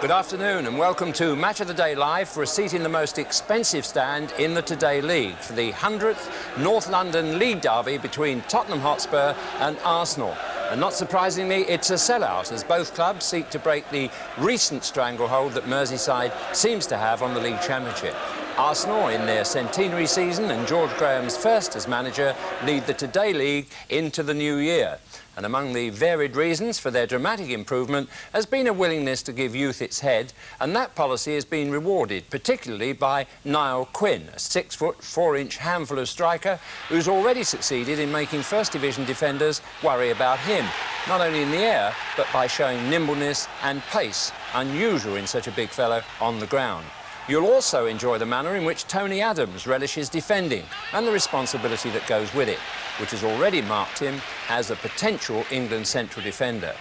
Good afternoon and welcome to Match of the Day Live for a seat in the most expensive stand in the Today League for the 100th North London League derby between Tottenham Hotspur and Arsenal. And not surprisingly, it's a sellout as both clubs seek to break the recent stranglehold that Merseyside seems to have on the League Championship. Arsenal, in their centenary season and George Graham's first as manager, lead the Today League into the new year. And among the varied reasons for their dramatic improvement has been a willingness to give youth its head, and that policy has been rewarded, particularly by Niall Quinn, a 6-foot, 4-inch handful of striker who's already succeeded in making First Division defenders worry about him, not only in the air, but by showing nimbleness and pace, unusual in such a big fellow on the ground. You'll also enjoy the manner in which Tony Adams relishes defending and the responsibility that goes with it, which has already marked him as a potential England central defender.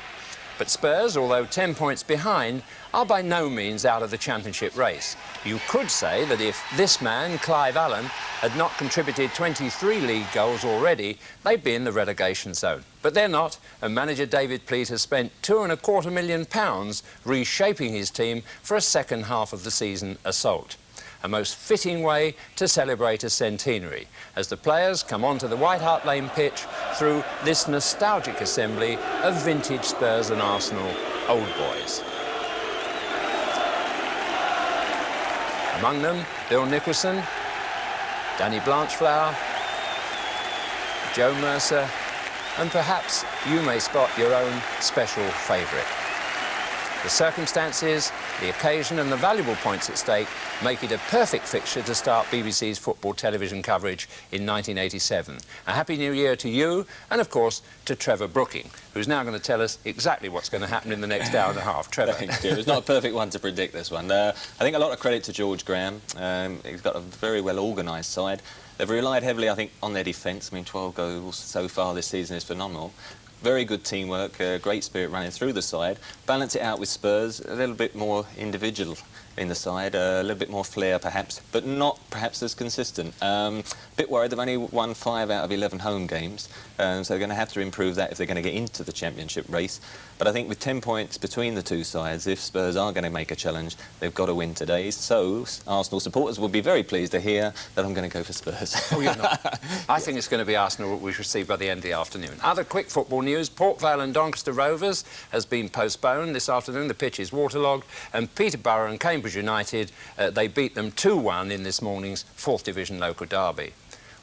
But Spurs, although 10 points behind, are by no means out of the championship race. You could say that if this man, Clive Allen, had not contributed 23 league goals already, they'd be in the relegation zone. But they're not, and manager David Pleat has spent £2.25 million reshaping his team for a second half of the season assault. A most fitting way to celebrate a centenary, as the players come onto the White Hart Lane pitch through this nostalgic assembly of vintage Spurs and Arsenal old boys. Among them, Bill Nicholson, Danny Blanchflower, Joe Mercer, and perhaps you may spot your own special favourite. The circumstances, the occasion and the valuable points at stake make it a perfect fixture to start BBC's football television coverage in 1987. A happy new year to you and, of course, to Trevor Brooking, who's now going to tell us exactly what's going to happen in the next hour and a half. Trevor. Thanks, Stu. It's not a perfect one to predict, this one. I think a lot of credit to George Graham. He's got a very well-organised side. They've relied heavily, I think, on their defence. I mean, 12 goals so far this season is phenomenal. Very good teamwork, great spirit running through the side. Balance it out with Spurs, a little bit more individual in the side, a little bit more flair perhaps, but not perhaps as consistent. A bit worried they've only won 5 out of 11 home games, so they're going to have to improve that if they're going to get into the championship race. But I think with 10 points between the two sides, if Spurs are going to make a challenge, they've got to win today. So Arsenal supporters will be very pleased to hear that I'm going to go for Spurs. Oh, you're not. I think it's going to be Arsenal we shall see by the end of the afternoon. Other quick football news: Port Vale and Doncaster Rovers has been postponed this afternoon. The pitch is waterlogged, and Peterborough and Cambridge United, they beat them 2-1 in this morning's 4th Division local derby.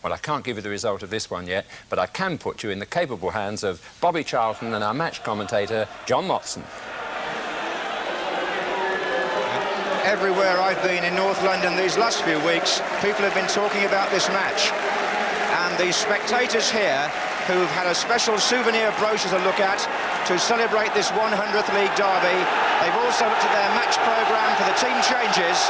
Well, I can't give you the result of this one yet, but I can put you in the capable hands of Bobby Charlton and our match commentator, John Motson. Everywhere I've been in North London these last few weeks, people have been talking about this match. And the spectators here, who've had a special souvenir brochure to look at to celebrate this 100th League derby, they've also looked at their match programme for the team changes,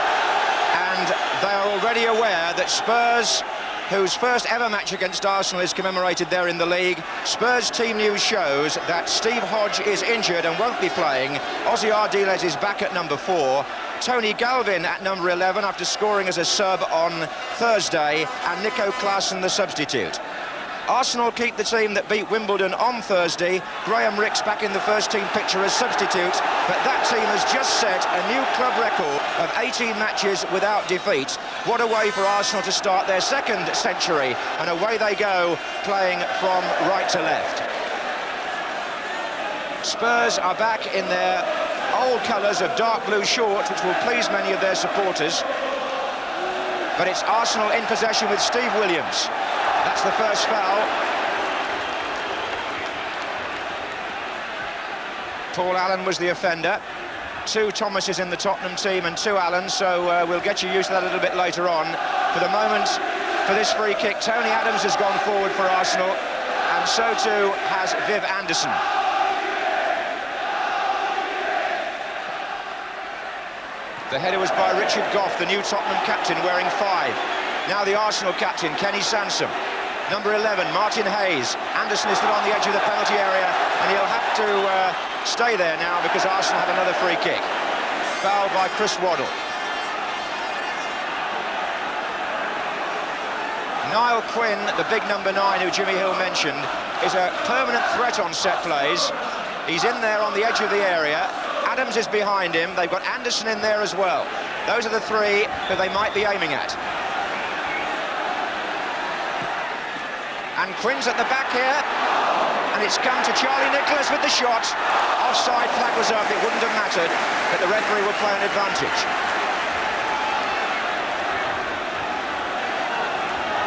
and they are already aware that Spurs, whose first ever match against Arsenal is commemorated there in the league. Spurs team news shows that Steve Hodge is injured and won't be playing. Ozzy Ardiles is back at number 4. Tony Galvin at number 11 after scoring as a sub on Thursday, and Nico Klaassen the substitute. Arsenal keep the team that beat Wimbledon on Thursday. Graham Rix back in the first team picture as substitute, but that team has just set a new club record of 18 matches without defeat. What a way for Arsenal to start their second century, and away they go, playing from right to left. Spurs are back in their old colours of dark blue shorts, which will please many of their supporters. But it's Arsenal in possession with Steve Williams. That's the first foul. Paul Allen was the offender. 2 Thomases in the Tottenham team and 2 Allens, so we'll get you used to that a little bit later on. For the moment, for this free kick, Tony Adams has gone forward for Arsenal, and so too has Viv Anderson. The header was by Richard Gough, the new Tottenham captain, wearing 5. Now the Arsenal captain, Kenny Sansom. Number 11, Martin Hayes. Anderson is still on the edge of the penalty area, and he'll have to stay there now because Arsenal have another free kick. Foul by Chris Waddle. Niall Quinn, the big number 9 who Jimmy Hill mentioned, is a permanent threat on set plays. He's in there on the edge of the area. Adams is behind him. They've got Anderson in there as well. Those are the three that they might be aiming at. And Quinn's at the back here. And it's come to Charlie Nicholas with the shot. Offside flag was up. It wouldn't have mattered, but the referee will play an advantage.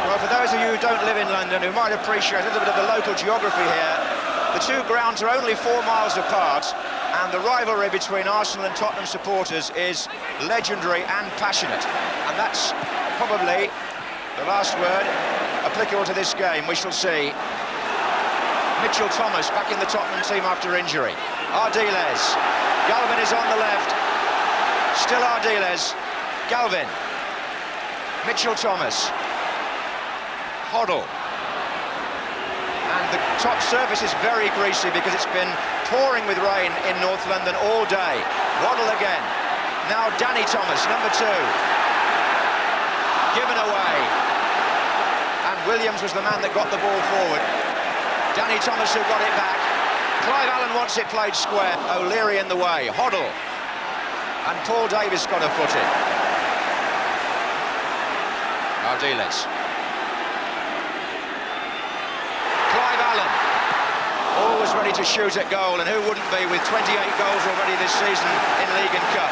Well, for those of you who don't live in London, who might appreciate a little bit of the local geography here, the two grounds are only 4 miles apart, and the rivalry between Arsenal and Tottenham supporters is legendary and passionate. And that's probably the last word applicable to this game. We shall see. Mitchell Thomas back in the Tottenham team after injury. Ardiles. Galvin is on the left. Still Ardiles. Galvin. Mitchell Thomas. Hoddle. And the top surface is very greasy because it's been pouring with rain in North London all day. Waddle again. Now Danny Thomas, number 2. Given away. And Williams was the man that got the ball forward. Danny Thomas who got it back. Clive Allen wants it played square. O'Leary in the way. Hoddle. And Paul Davis got a foot in. Ardiles. Clive Allen. Always ready to shoot at goal, and who wouldn't be with 28 goals already this season in League and Cup.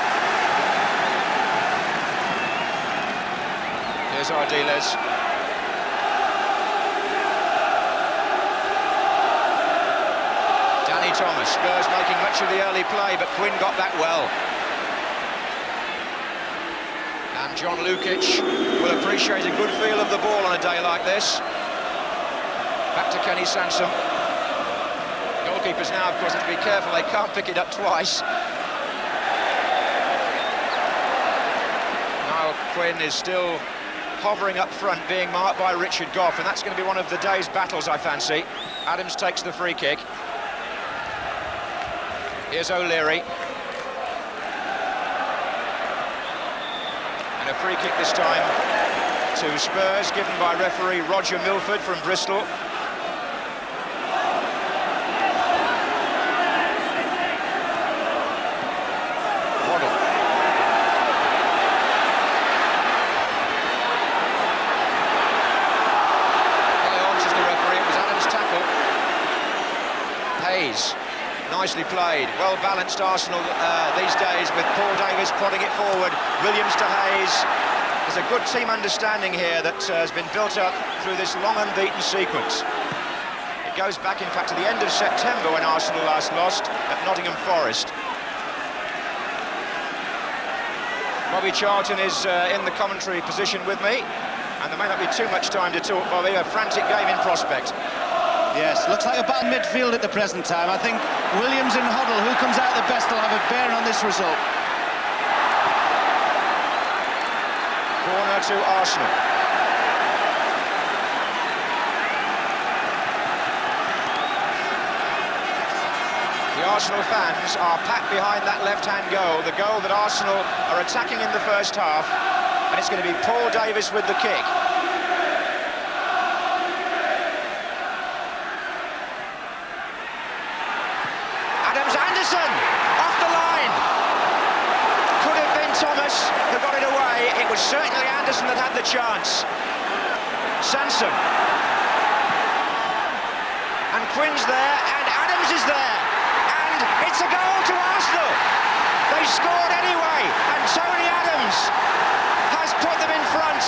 Here's Ardiles. Danny Thomas. Spurs making much of the early play, but Quinn got that well. And John Lukic will appreciate a good feel of the ball on a day like this. Back to Kenny Sansom. Goalkeepers now, of course, have to be careful. They can't pick it up twice. Now Quinn is still hovering up front, being marked by Richard Gough, and that's going to be one of the day's battles, I fancy. Adams takes the free kick. Here's O'Leary. And a free kick this time to Spurs, given by referee Roger Milford from Bristol. Waddle. Play on, says the referee. It was Adams' tackle. Hayes. Nicely played, well-balanced Arsenal these days with Paul Davis prodding it forward. Williams to Hayes. There's a good team understanding here that has been built up through this long unbeaten sequence. It goes back, in fact, to the end of September when Arsenal last lost at Nottingham Forest. Bobby Charlton is in the commentary position with me, and there may not be too much time to talk, Bobby. A frantic game in prospect. Yes, looks like a battle midfield at the present time. I think Williams and Hoddle, who comes out the best, will have a bearing on this result. Corner to Arsenal. The Arsenal fans are packed behind that left-hand goal, the goal that Arsenal are attacking in the first half, and it's going to be Paul Davis with the kick. Off the line. Could have been Thomas who got it away. It was certainly Anderson that had the chance. Sansom. And Quinn's there, and Adams is there. And it's a goal to Arsenal. They scored anyway, and Tony Adams has put them in front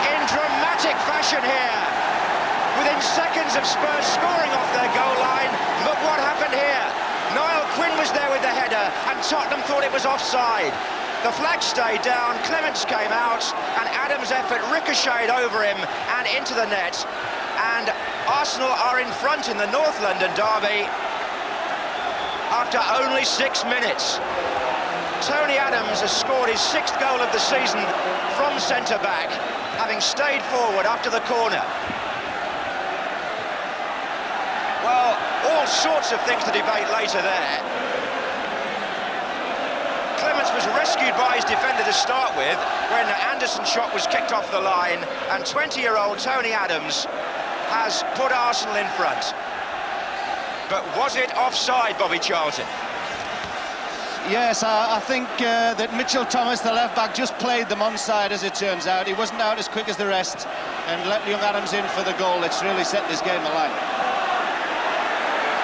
in dramatic fashion here. Within seconds of Spurs scoring off their goal line, look what happened here. Niall Quinn was there with the header, and Tottenham thought it was offside. The flag stayed down, Clements came out, and Adams' effort ricocheted over him and into the net. And Arsenal are in front in the North London derby after only 6 minutes. Tony Adams has scored his 6th goal of the season from centre-back, having stayed forward after the corner. Well, all sorts of things to debate later there. Clements was rescued by his defender to start with when Anderson's shot was kicked off the line, and 20-year-old Tony Adams has put Arsenal in front. But was it offside, Bobby Charlton? Yes, I think that Mitchell Thomas, the left-back, just played them onside, as it turns out. He wasn't out as quick as the rest and let young Adams in for the goal. It's really set this game alight.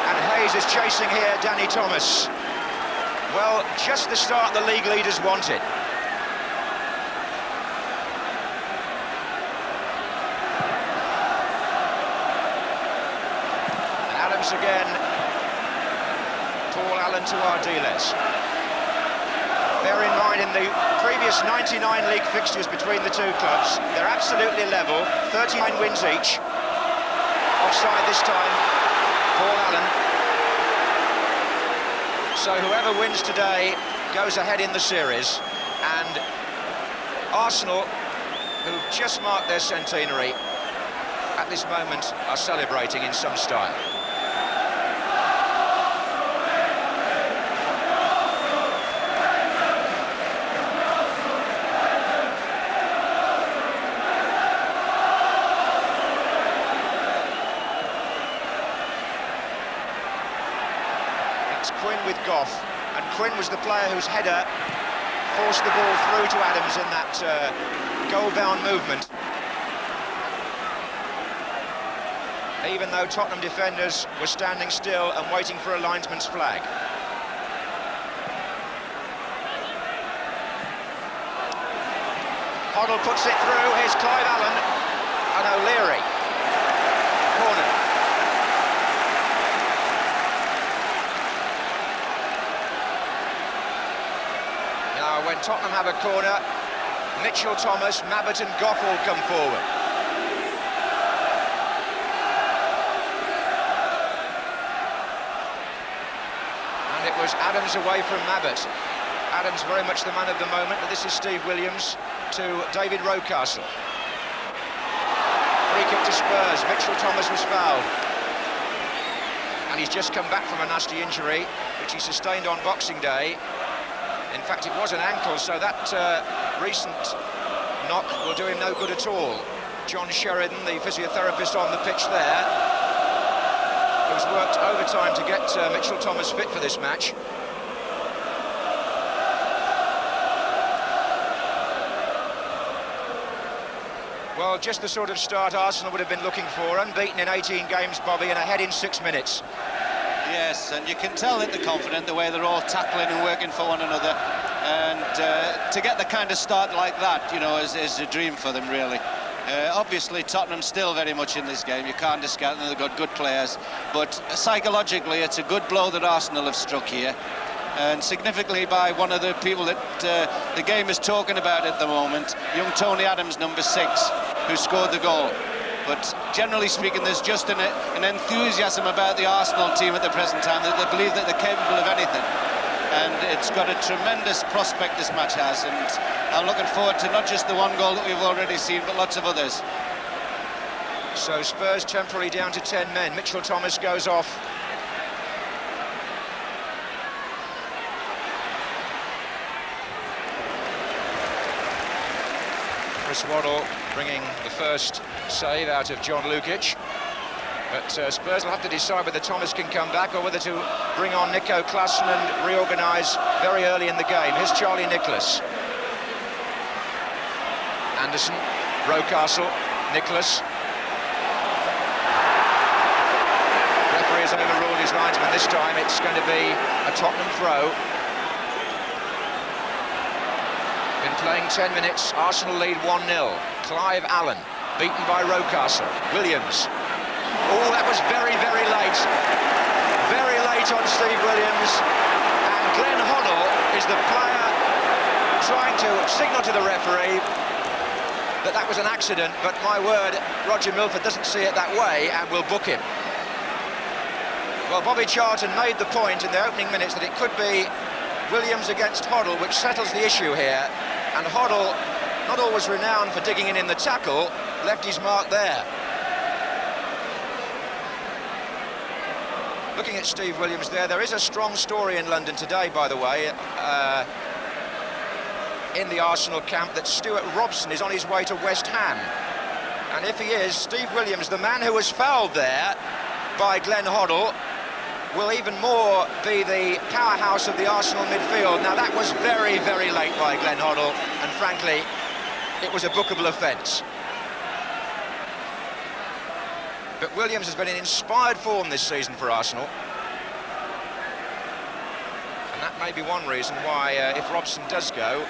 And Hayes is chasing here, Danny Thomas. Well, just the start the league leaders wanted. And Adams again. Paul Allen to Ardiles. Bear in mind, in the previous 99 league fixtures between the two clubs, they're absolutely level, 39 wins each. Offside this time, Paul Allen. So whoever wins today goes ahead in the series, and Arsenal, who've just marked their centenary, at this moment are celebrating in some style. Quinn with Goff, and Quinn was the player whose header forced the ball through to Adams in that goal-bound movement. Even though Tottenham defenders were standing still and waiting for a linesman's flag. Hoddle puts it through, here's Clive Allen, and O'Leary. Corner. When Tottenham have a corner, Mitchell Thomas, Mabbott and Goff all come forward. And it was Adams away from Mabbott. Adams very much the man of the moment, but this is Steve Williams to David Rocastle. Free kick to Spurs, Mitchell Thomas was fouled. And he's just come back from a nasty injury, which he sustained on Boxing Day. In fact, it was an ankle, so that recent knock will do him no good at all. John Sheridan, the physiotherapist on the pitch there, who's worked overtime to get Mitchell Thomas fit for this match. Well, just the sort of start Arsenal would have been looking for. Unbeaten in 18 games, Bobby, and ahead in 6 minutes. Yes, and you can tell that they're confident, the way they're all tackling and working for one another. And to get the kind of start like that, you know, is a dream for them, really. Obviously, Tottenham's still very much in this game. You can't discount them, they've got good players. But psychologically, it's a good blow that Arsenal have struck here. And significantly by one of the people that the game is talking about at the moment, young Tony Adams, number 6, who scored the goal. But generally speaking, there's just an enthusiasm about the Arsenal team at the present time, that they believe that they're capable of anything. And it's got a tremendous prospect, this match has, and I'm looking forward to not just the one goal that we've already seen, but lots of others. So Spurs temporarily down to 10 men. Mitchell Thomas goes off. Chris Waddle bringing the first save out of John Lukic. But Spurs will have to decide whether Thomas can come back or whether to bring on Nico Klassen and reorganise very early in the game. Here's Charlie Nicholas. Anderson, Rocastle, Nicholas. Referee has overruled his linesman. This time it's going to be a Tottenham throw. Been playing 10 minutes, Arsenal lead 1-0. Clive Allen, beaten by Rocastle. Williams. Oh, that was very, very late. Very late on Steve Williams. And Glenn Hoddle is the player trying to signal to the referee that that was an accident, but my word, Roger Milford doesn't see it that way and will book him. Well, Bobby Charlton made the point in the opening minutes that it could be Williams against Hoddle, which settles the issue here. And Hoddle, not always renowned for digging in the tackle, left his mark there. Looking at Steve Williams there is a strong story in London today, by the way, in the Arsenal camp, that Stuart Robson is on his way to West Ham. And if he is, Steve Williams, the man who was fouled there by Glenn Hoddle, will even more be the powerhouse of the Arsenal midfield. Now, that was very, very late by Glenn Hoddle, and frankly, it was a bookable offence. But Williams has been in inspired form this season for Arsenal. And that may be one reason why, if Robson does go,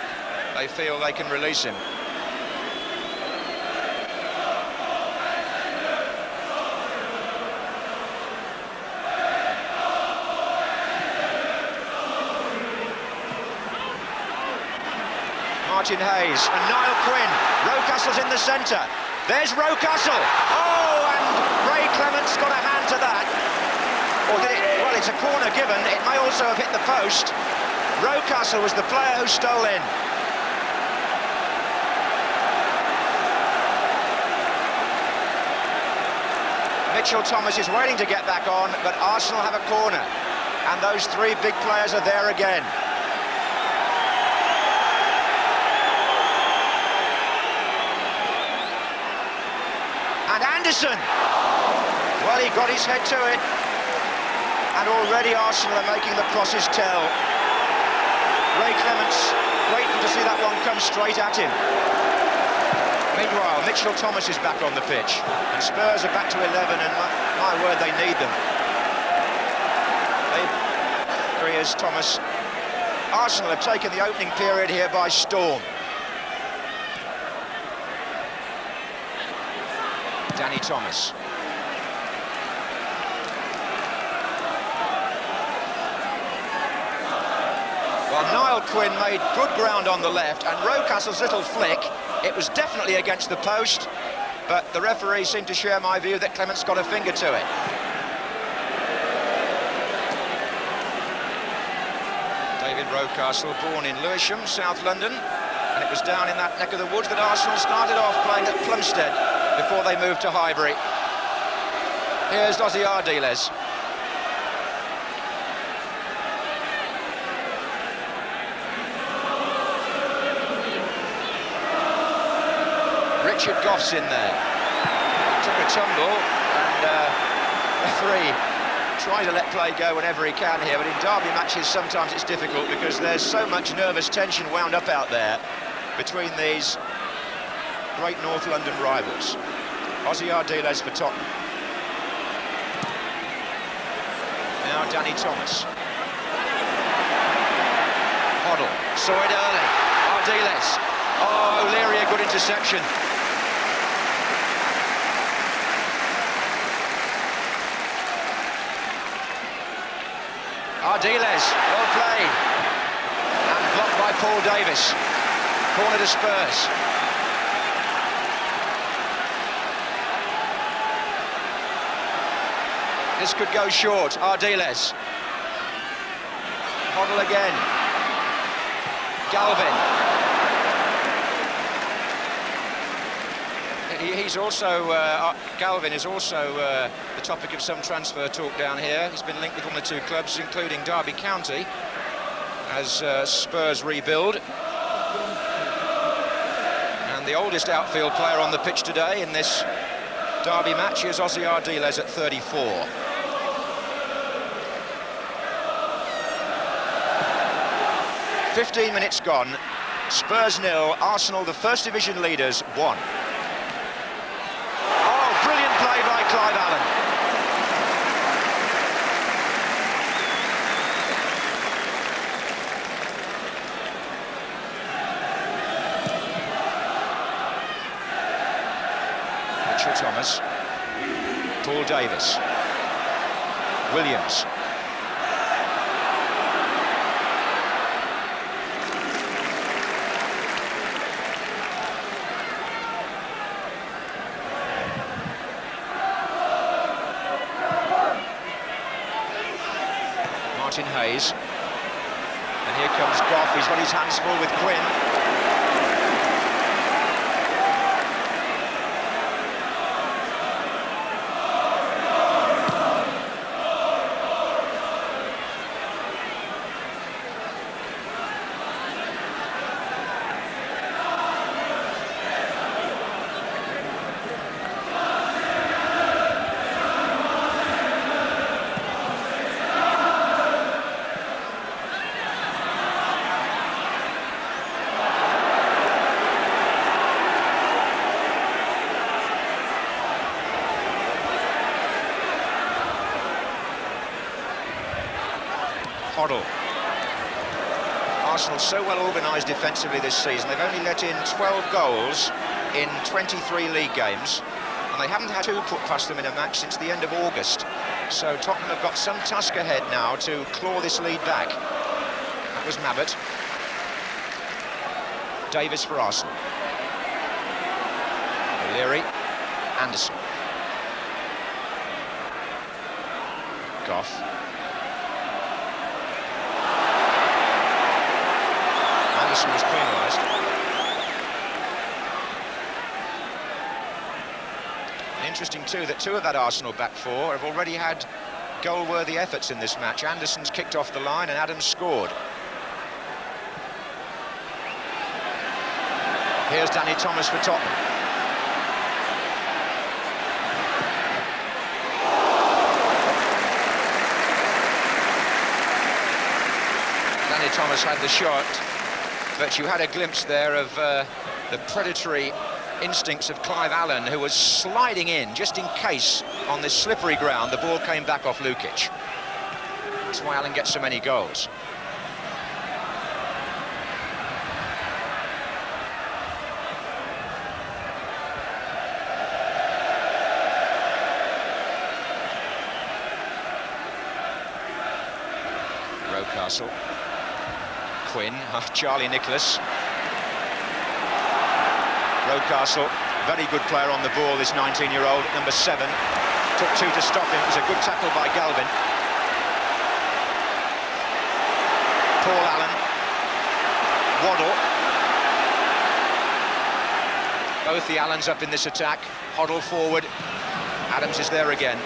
they feel they can release him. Martin Hayes and Niall Quinn. Rocastle's in the centre. There's Rocastle. Oh, and Ray Clement's got a hand to that. Or did it? Well, it's a corner given. It may also have hit the post. Rocastle was the player who stole in. Mitchell Thomas is waiting to get back on, but Arsenal have a corner. And those three big players are there again. And Anderson, well, he got his head to it, and already Arsenal are making the crosses tell. Ray Clements waiting to see that one come straight at him. Meanwhile, Mitchell Thomas is back on the pitch, and Spurs are back to 11, and my word, they need them. Here he is, Thomas. Arsenal have taken the opening period here by storm. Danny Thomas. Well, Niall Quinn made good ground on the left, and Rocastle's little flick, it was definitely against the post, but the referee seemed to share my view that Clement's got a finger to it. David Rocastle, born in Lewisham, South London, and it was down in that neck of the woods that Arsenal started off playing at Plumstead before they moved to Highbury. Here's Ozzy Ardiles. Richard Goff's in there. Took a tumble, and referee trying to let play go whenever he can here, but in derby matches sometimes it's difficult because there's so much nervous tension wound up out there between these great North London rivals. Ozzy Ardiles for Tottenham. Now Danny Thomas. Hoddle saw it early. Ardiles. Oh, O'Leary, a good interception. Ardiles, well played. And blocked by Paul Davis. Corner to Spurs. This could go short. Ardiles. Hoddle again. Galvin. He's also, Galvin is also the topic of some transfer talk down here. He's been linked with one of the two clubs, including Derby County, as Spurs rebuild. And the oldest outfield player on the pitch today in this Derby match is Ozzy Ardiles at 34. "15 minutes gone. Spurs 0, Arsenal, the First Division leaders, 1. Oh, brilliant play by Clive Allen. Mitchell Thomas. Paul Davis. Williams. Martin Hayes. And here comes Goff. He's got his hands full with Quinn. Hoddle. Arsenal so well organised defensively this season. They've only let in 12 goals in 23 league games, and they haven't had two put past them in a match since the end of August. So Tottenham have got some task ahead now to claw this lead back. That was Mabbutt. Davis for Arsenal. O'Leary. Anderson. Goff. Anderson was penalised. Interesting too that two of that Arsenal back four have already had goal-worthy efforts in this match. Anderson's kicked off the line and Adams scored. Here's Danny Thomas for Tottenham. Danny Thomas had the shot, but you had a glimpse there of the predatory instincts of Clive Allen, who was sliding in just in case on this slippery ground the ball came back off Lukic. That's why Allen gets so many goals. Rocastle. Quinn, Charlie Nicholas. Rocastle, very good player on the ball, this 19-year-old, number 7. Took two to stop him. It was a good tackle by Galvin. Paul Allen. Waddle. Both the Allens up in this attack. Hoddle forward. Adams is there again.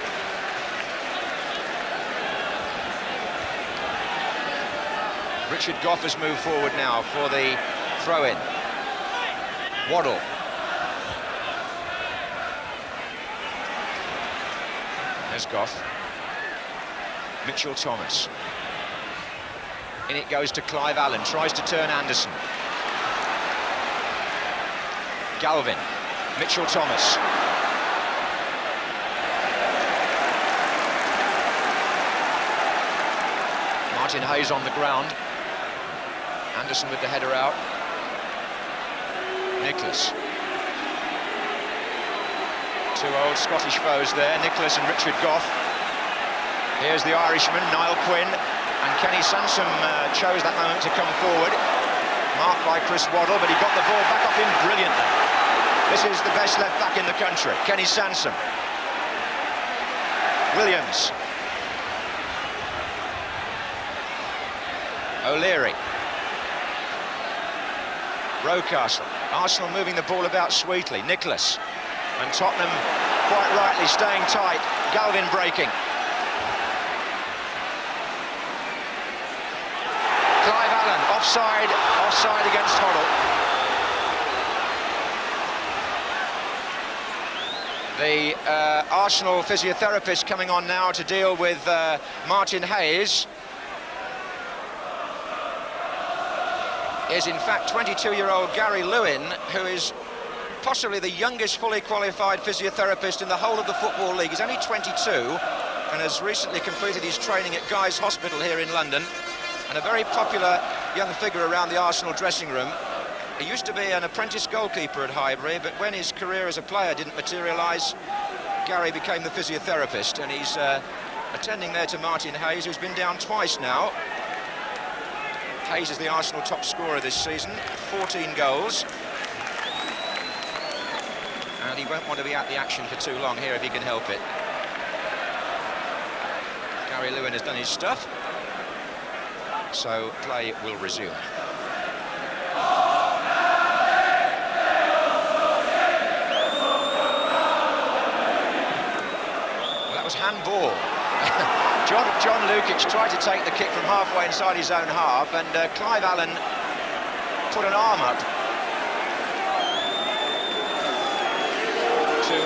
Richard Goff has moved forward now for the throw-in. Waddle. There's Goff. Mitchell Thomas. In it goes to Clive Allen, tries to turn Anderson. Galvin. Mitchell Thomas. Martin Hayes on the ground. Anderson with the header out. Nicholas. Two old Scottish foes there, Nicholas and Richard Goff. Here's the Irishman, Niall Quinn, and Kenny Sansom chose that moment to come forward. Marked by Chris Waddle, but he got the ball back off him brilliantly. This is the best left back in the country, Kenny Sansom. Williams. O'Leary. Rocastle. Arsenal moving the ball about sweetly. Nicholas. And Tottenham, quite rightly, staying tight. Galvin breaking. Clive Allen, offside against Hoddle. The Arsenal physiotherapist coming on now to deal with Martin Hayes. Is in fact 22-year-old Gary Lewin, who is possibly the youngest fully qualified physiotherapist in the whole of the Football League. He's only 22 and has recently completed his training at Guy's Hospital here in London, and a very popular young figure around the Arsenal dressing room. He used to be an apprentice goalkeeper at Highbury, but when his career as a player didn't materialise, Gary became the physiotherapist, and he's attending there to Martin Hayes, who's been down twice now. Hayes is the Arsenal top scorer this season, 14 goals. And he won't want to be out the action for too long here if he can help it. Gary Lewin has done his stuff, so play will resume. Well, that was handball. John Lukic tried to take the kick from halfway inside his own half, and Clive Allen put an arm up to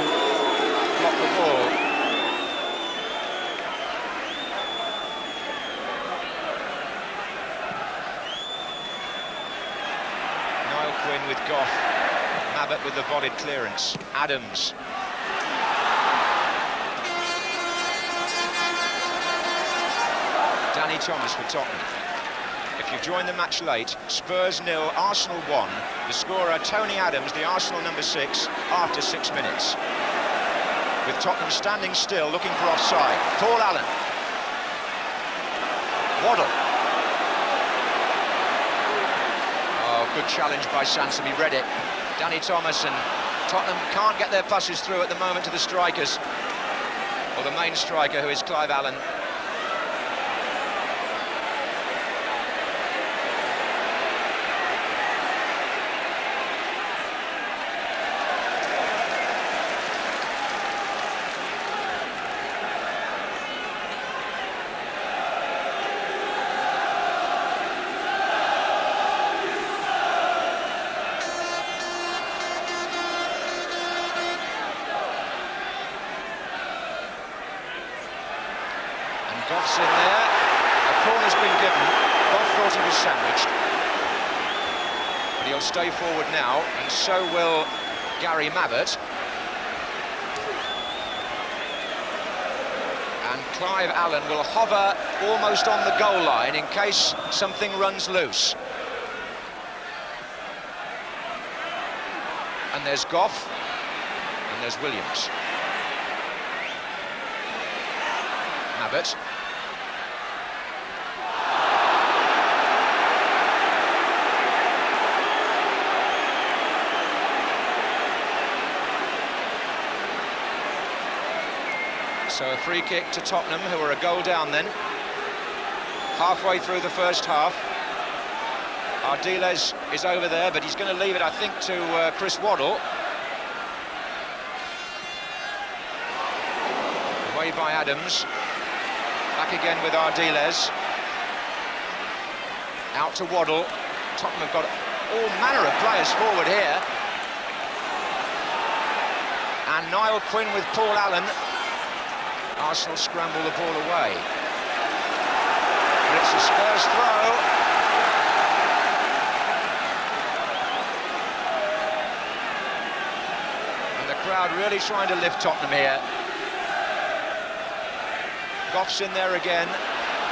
block the ball. Niall Quinn with Goff. Mabbutt with the volleyed clearance. Adams. Danny Danny Thomas for Tottenham. If you've joined the match late, Spurs 0, Arsenal 1. The scorer, Tony Adams, the Arsenal number 6, after 6 minutes. With Tottenham standing still, looking for offside. Paul Allen. Waddle. Oh, good challenge by Sansom, he read it. Danny Thomas, and Tottenham can't get their passes through at the moment to the strikers. Or the main striker, who is Clive Allen. Goff's in there. A corner's been given. Goff thought he was sandwiched. But he'll stay forward now, and so will Gary Mabbott. And Clive Allen will hover almost on the goal line in case something runs loose. And there's Goff, and there's Williams. Mabbott. So a free kick to Tottenham, who are a goal down then. Halfway through the first half. Ardiles is over there, but he's going to leave it, I think, to Chris Waddle. Away by Adams. Back again with Ardiles. Out to Waddle. Tottenham have got all manner of players forward here. And Niall Quinn with Paul Allen. Arsenal scramble the ball away. But it's a Spurs throw. And the crowd really trying to lift Tottenham here. Goff's in there again.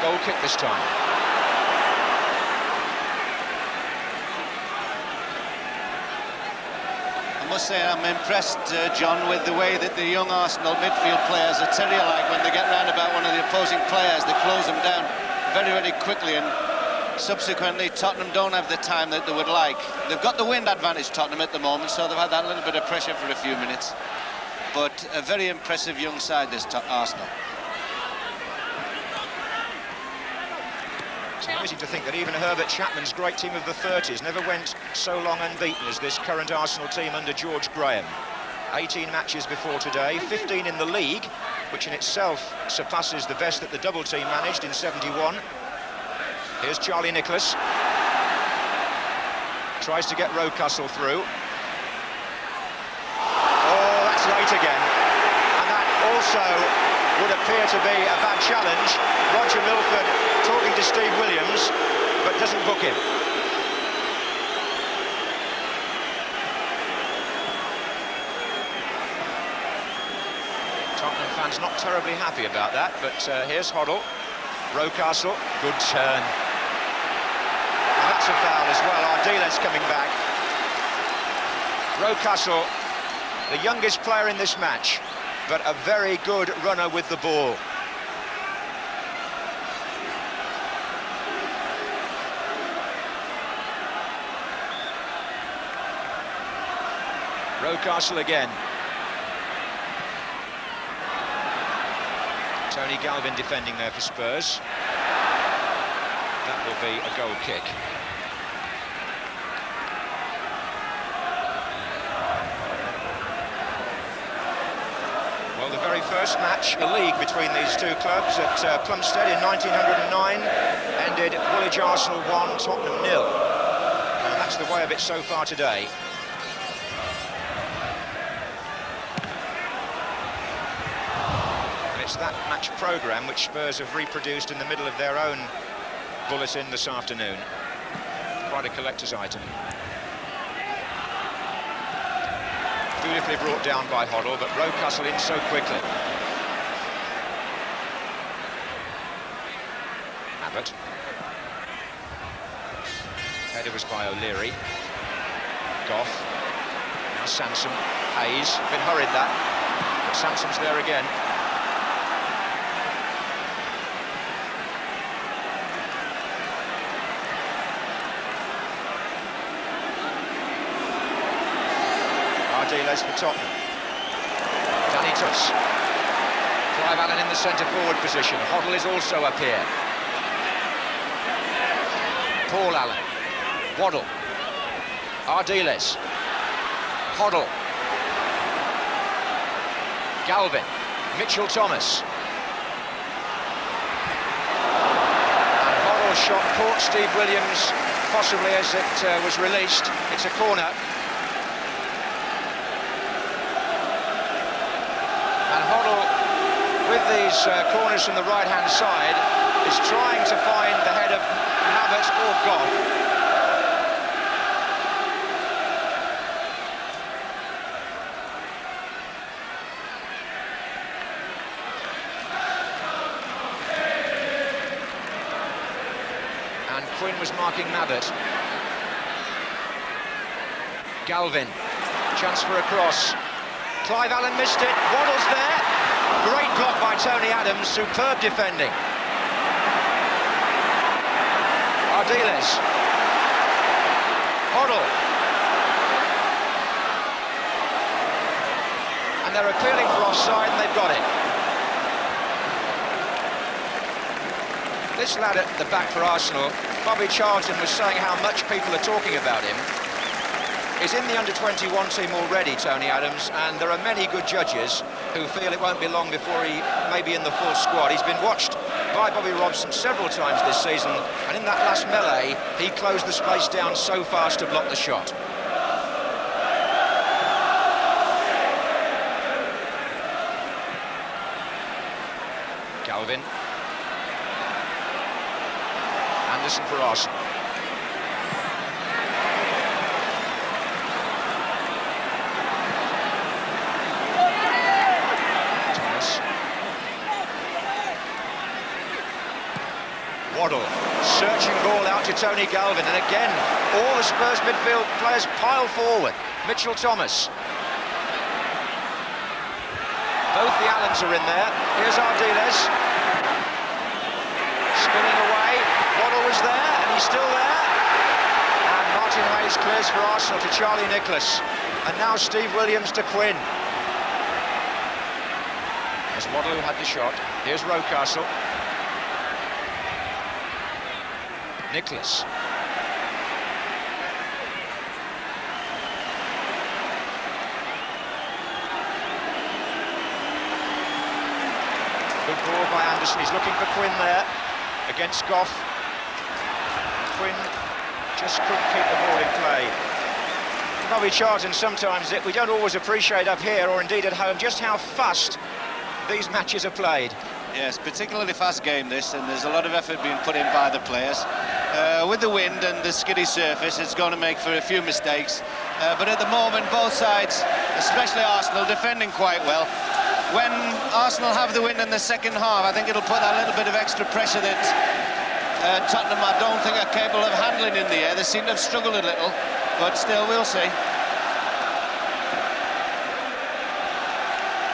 Goal kick this time. I must say I'm impressed, John, with the way that the young Arsenal midfield players are terrier-like. When they get round about one of the opposing players, they close them down very, very quickly, and subsequently Tottenham don't have the time that they would like. They've got the wind advantage, Tottenham, at the moment, so they've had that little bit of pressure for a few minutes. But a very impressive young side, this Arsenal. It's amazing to think that even Herbert Chapman's great team of the 30s never went so long unbeaten as this current Arsenal team under George Graham. 18 matches before today, 15 in the league, which in itself surpasses the best that the double team managed in '71. Here's Charlie Nicholas. Tries to get Rocastle through. Oh, that's late again. And that also would appear to be a bad challenge. Roger Milford talking to Steve Williams, but doesn't book him. Tottenham fans not terribly happy about that, but here's Hoddle. Rocastle, good turn. And that's a foul as well. Ardiles coming back. Rocastle, the youngest player in this match, but a very good runner with the ball. Rocastle again. Tony Galvin defending there for Spurs. That will be a goal kick. Well, the very first match, a league between these two clubs at Plumstead in 1909 ended Woolwich Arsenal 1, Tottenham 0. And that's the way of it so far today. It's that match programme which Spurs have reproduced in the middle of their own bulletin this afternoon. Quite a collector's item. Beautifully brought down by Hoddle, but Rocastle in so quickly. Mabbott. Header was by O'Leary. Goff. Now Sansom. Hayes. Been hurried that. But Sansom's there again. Ardiles for Tottenham. Danny Tuss. Clive Allen in the centre-forward position. Hoddle is also up here. Paul Allen. Waddle. Ardiles. Hoddle. Galvin. Mitchell Thomas. And Hoddle's shot caught Steve Williams, possibly as it was released. It's a corner. And Hoddle, with these corners from the right-hand side, is trying to find the head of Mabbott or Goff. And Quinn was marking Mabbott. Galvin, chance for a cross. Clive Allen missed it, Waddle's there. Great block by Tony Adams, superb defending. Ardiles. Hoddle. And they're appealing for offside and they've got it. This lad at the back for Arsenal, Bobby Charlton, was saying how much people are talking about him. He's in the under-21 team already, Tony Adams, and there are many good judges who feel it won't be long before he may be in the full squad. He's been watched by Bobby Robson several times this season, and in that last melee, he closed the space down so fast to block the shot. Galvin. Anderson for Arsenal. Thomas. Waddle. Searching ball out to Tony Galvin, and again, all the Spurs midfield players pile forward. Mitchell Thomas. Both the Allens are in there. Here's Ardiles. Spinning away. Waddle was there, and he's still there. And Martin Hayes clears for Arsenal to Charlie Nicholas. And now Steve Williams to Quinn. There's Waddle who had the shot. Here's Rocastle. Nicholas. Good ball by Anderson. He's looking for Quinn there against Goff. Quinn just couldn't keep the ball in play. Bobby Charlton, sometimes we don't always appreciate up here or indeed at home just how fast these matches are played. Yes, particularly fast game this, and there's a lot of effort being put in by the players. With the wind and the skiddy surface, it's going to make for a few mistakes. But at the moment, both sides, especially Arsenal, defending quite well. When Arsenal have the wind in the second half, I think it'll put that little bit of extra pressure that Tottenham, I don't think, are capable of handling in the air. They seem to have struggled a little, but still, we'll see.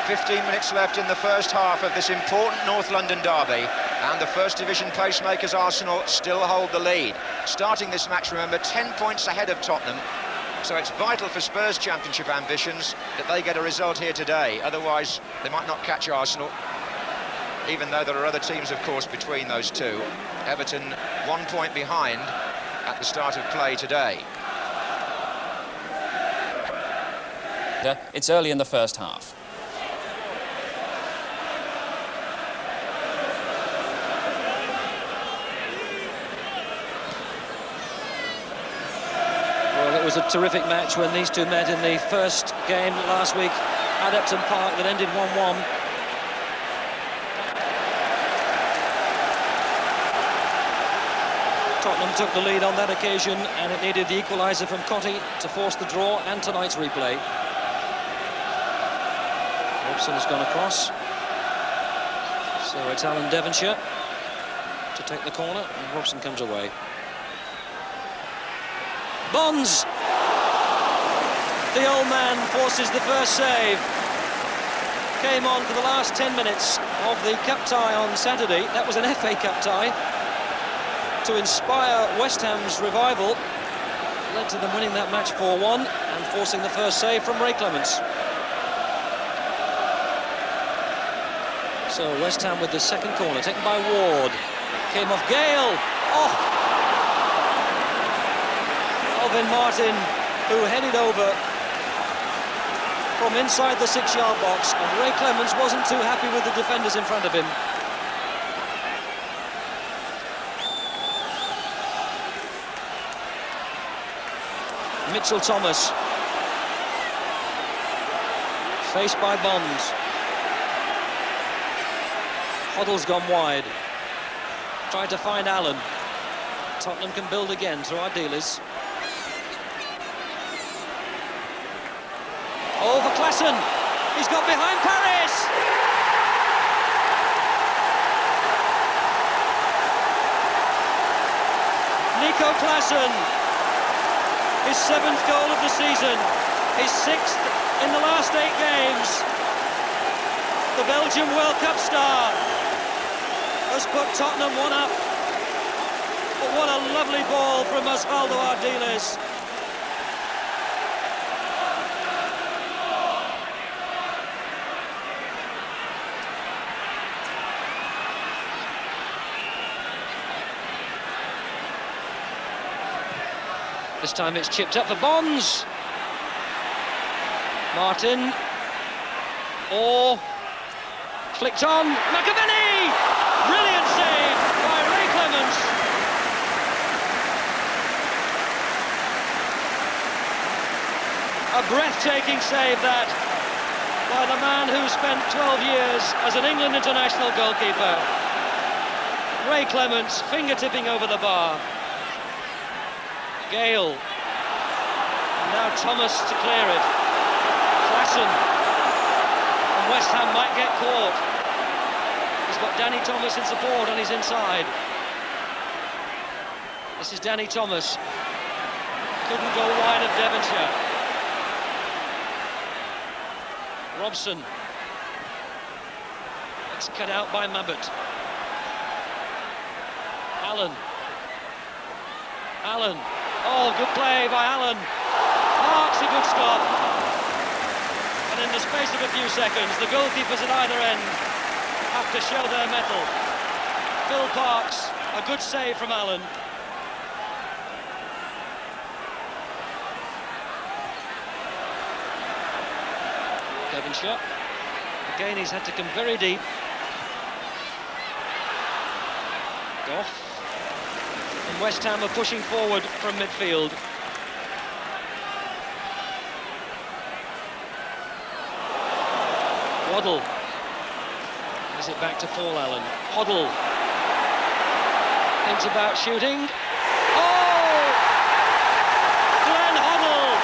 15 minutes left in the first half of this important North London derby, and the First Division pacemakers Arsenal still hold the lead. Starting this match, remember, 10 points ahead of Tottenham, so it's vital for Spurs' championship ambitions that they get a result here today. Otherwise, they might not catch Arsenal, even though there are other teams, of course, between those two. Everton 1 point behind at the start of play today. It's early in the first half. Well, it was a terrific match when these two met in the first game last week at Upton Park that ended 1-1. Tottenham took the lead on that occasion, and it needed the equaliser from Cottee to force the draw and tonight's replay. Robson has gone across, so it's Alan Devonshire to take the corner, and Robson comes away. Bonds! The old man forces the first save. Came on for the last 10 minutes of the cup tie on Saturday. That was an FA Cup tie to inspire West Ham's revival. Led to them winning that match 4-1 and forcing the first save from Ray Clements. So West Ham with the second corner, taken by Ward. Came off Gale. Oh! Alvin Martin, who headed over from inside the 6-yard box, and Ray Clements wasn't too happy with the defenders in front of him. Mitchell Thomas, faced by Bonds. Hoddle's gone wide. Tried to find Allen. Tottenham can build again through our dealers. Oh, for Klassen. He's got behind Paris. Nico Klassen. His 7th goal of the season. His 6th in the last 8 games. The Belgian World Cup star has put Tottenham 1 up. But what a lovely ball from Osvaldo Ardiles. This time it's chipped up for Bonds. Martin. Or flicked on. McAvenny! Brilliant save by Ray Clements. A breathtaking save that by the man who spent 12 years as an England international goalkeeper. Ray Clements, finger-tipping over the bar. Gale. And now Thomas to clear it. Klassen. And West Ham might get caught. He's got Danny Thomas in support on his inside. This is Danny Thomas. Couldn't go wide of Devonshire. Robson. It's cut out by Mabbott. Allen. Allen. Oh, good play by Allen. Marks a good stop. And in the space of a few seconds, the goalkeepers at either end have to show their mettle. Phil Parks, a good save from Allen. Devonshire. Again, he's had to come very deep. Goff. And West Ham are pushing forward from midfield. Waddle. Is it back to Paul Allen? Hoddle. Thinks about shooting. Oh! Glenn Hoddle!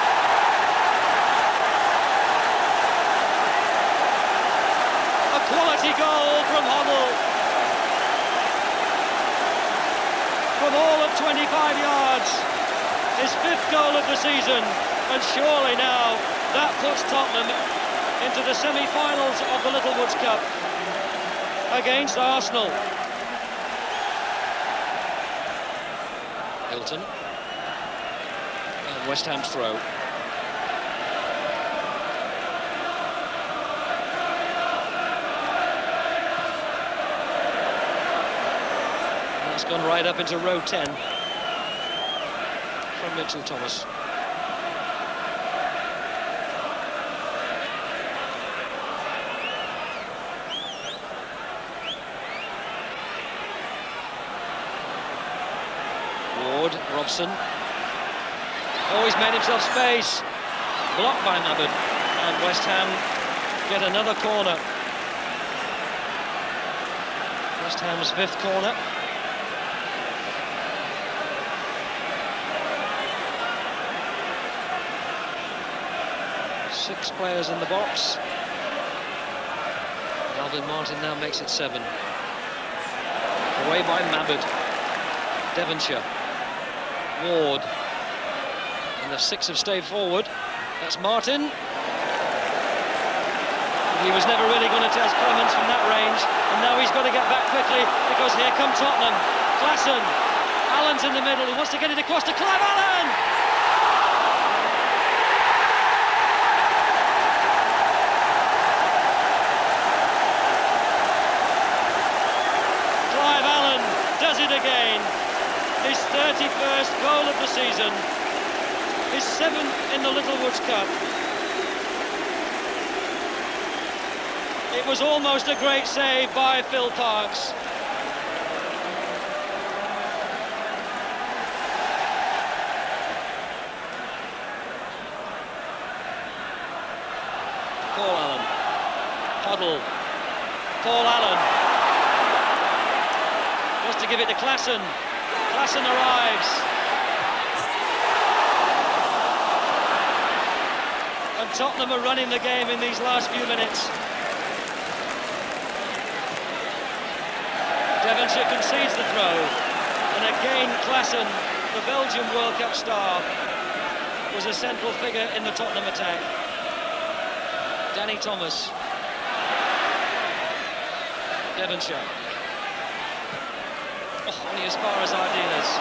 A quality goal from Hoddle. From all of 25 yards, his 5th goal of the season, and surely now that puts Tottenham into the semi-finals of the Little Woods Cup against Arsenal. Hilton, and West Ham's throw. It's gone right up into row 10 from Mitchell Thomas. Ward, Robson. Oh, he's made himself space. Blocked by Mabbott. And West Ham get another corner. West Ham's 5th corner. Six players in the box. Alvin Martin now makes it 7. Away by Mabbutt. Devonshire. Ward. And the 6 have stayed forward. That's Martin. He was never really going to test Clements from that range, and now he's got to get back quickly because here come Tottenham. Klassen. Allen's in the middle. He wants to get it across to Clive Allen. Clive Allen does it again. His 31st goal of the season. His 7th in the Littlewoods Cup. It was almost a great save by Phil Parkes. Paul Allen. Huddle. Paul Allen. Wants to give it to Klassen. Klassen arrives. And Tottenham are running the game in these last few minutes. Devonshire concedes the throw, and again Klassen, the Belgian World Cup star, was a central figure in the Tottenham attack. Danny Thomas. Devonshire. Oh, only as far as Ardiles.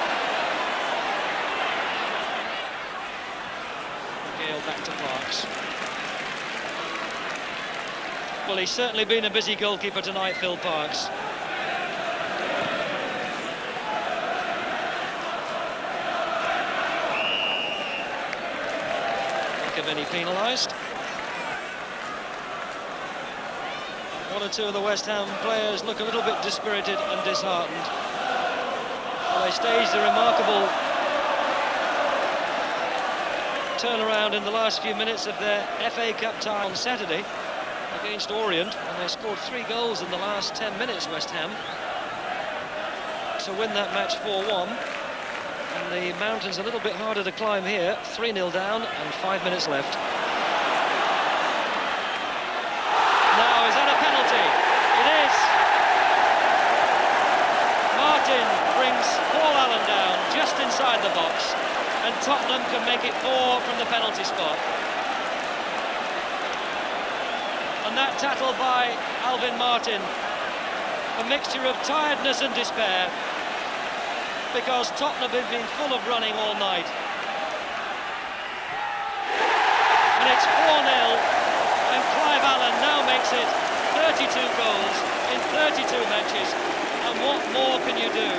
Gale back to Parkes. Well, he's certainly been a busy goalkeeper tonight, Phil Parkes. Any penalised. One or two of the West Ham players look a little bit dispirited and disheartened. Well, they staged a remarkable turnaround in the last few minutes of their FA Cup tie on Saturday against Orient, and they scored 3 goals in the last 10 minutes, West Ham, to win that match 4-1. And the mountain's a little bit harder to climb here. 3-0 down and 5 minutes left. Now, is that a penalty? It is. Martin brings Paul Allen down just inside the box, and Tottenham can make it 4 from the penalty spot. And that tackle by Alvin Martin, a mixture of tiredness and despair, because Tottenham have been full of running all night. And it's 4-0, and Clive Allen now makes it 32 goals in 32 matches. And what more can you do?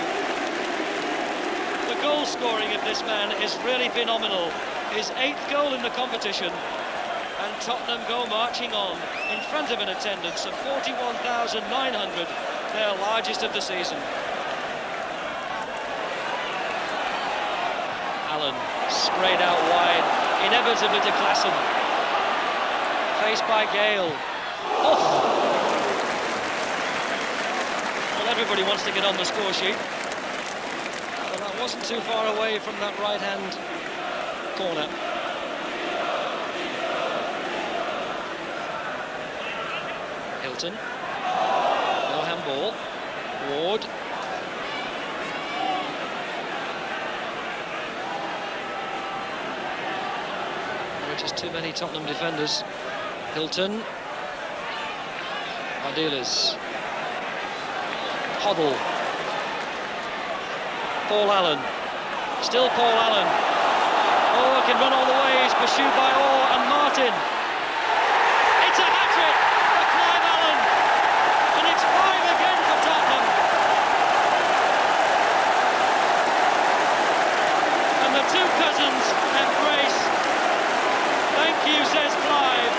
The goal scoring of this man is really phenomenal. His 8th goal in the competition, and Tottenham go marching on in front of an attendance of 41,900, their largest of the season. Allen sprayed out wide, inevitably to Klassen. Faced by Gale. Oh! Well, everybody wants to get on the score sheet. But that wasn't too far away from that right-hand corner. Hilton. No handball. Ward. Just too many Tottenham defenders. Hilton. Ardiles. Hoddle. Paul Allen. Still Paul Allen. Oh, can run all the way. He's pursued by Orr and Martin. It's a hat-trick for Clive Allen. And it's 5 again for Tottenham. And the two cousins embrace. Thank you, says Clive.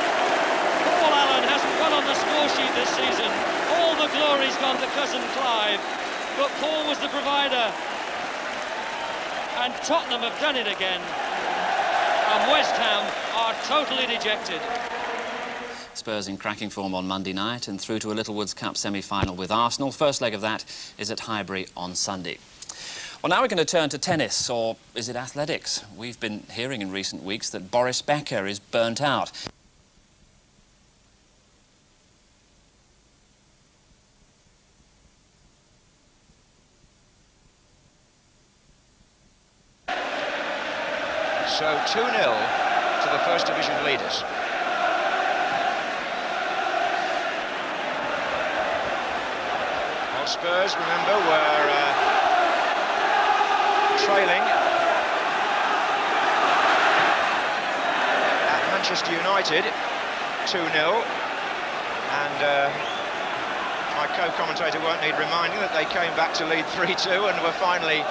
Paul Allen hasn't got on the score sheet this season. All the glory's gone to cousin Clive, but Paul was the provider. And Tottenham have done it again. And West Ham are totally dejected. Spurs in cracking form on Monday night and through to a Littlewoods Cup semi-final with Arsenal. First leg of that is at Highbury on Sunday. Well, now we're going to turn to tennis, or is it athletics? We've been hearing in recent weeks that Boris Becker is burnt out. So 2-0 to the First Division leaders. Spurs, remember, were trailing at Manchester United 2-0, and my co-commentator won't need reminding that they came back to lead 3-2 and were finally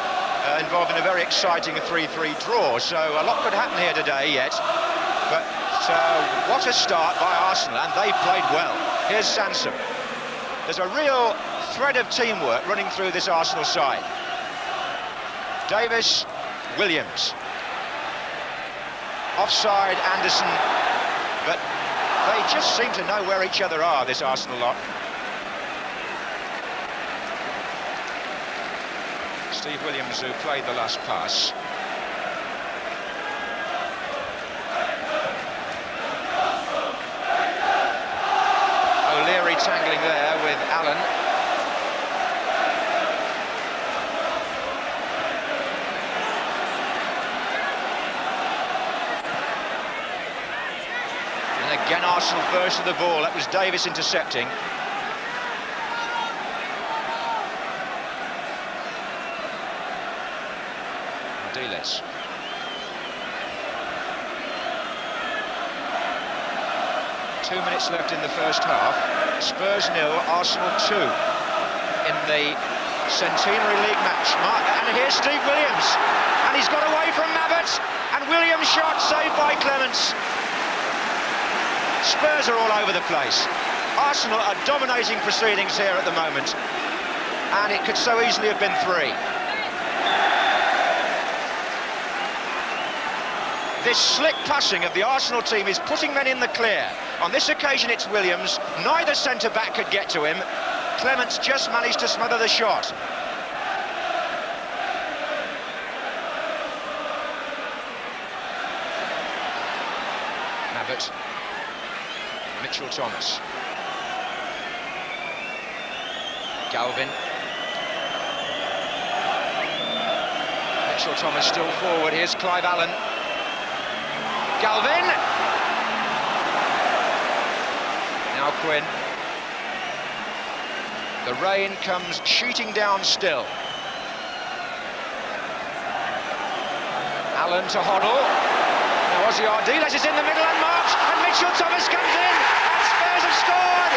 involved in a very exciting 3-3 draw. So a lot could happen here today yet, but what a start by Arsenal, and they played well. Here's Sansom. There's a real thread of teamwork running through this Arsenal side. Davis, Williams. Offside, Anderson. But they just seem to know where each other are, this Arsenal lot. Steve Williams, who played the last pass. O'Leary tangling there with Allen. Again, Arsenal first to the ball. That was Davis intercepting. Ardiles. Two minutes left in the first half. Spurs 0, Arsenal 2 in the Centenary League match. And here's Steve Williams. And he's got away from Mabbott. And Williams' shot saved by Clements. Spurs are all over the place. Arsenal are dominating proceedings here at the moment, and it could so easily have been 3. This slick passing of the Arsenal team is putting men in the clear. On this occasion it's Williams. Neither centre-back could get to him. Clements just managed to smother the shot. Mabbott. Mitchell Thomas. Galvin. Mitchell Thomas still forward. Here's Clive Allen. Galvin. Now Quinn. The rain comes sheeting down still. Allen to Hoddle. Now Ozzy Ardiles is in the middle and marked, and Mitchell Thomas comes in, and Spurs have scored!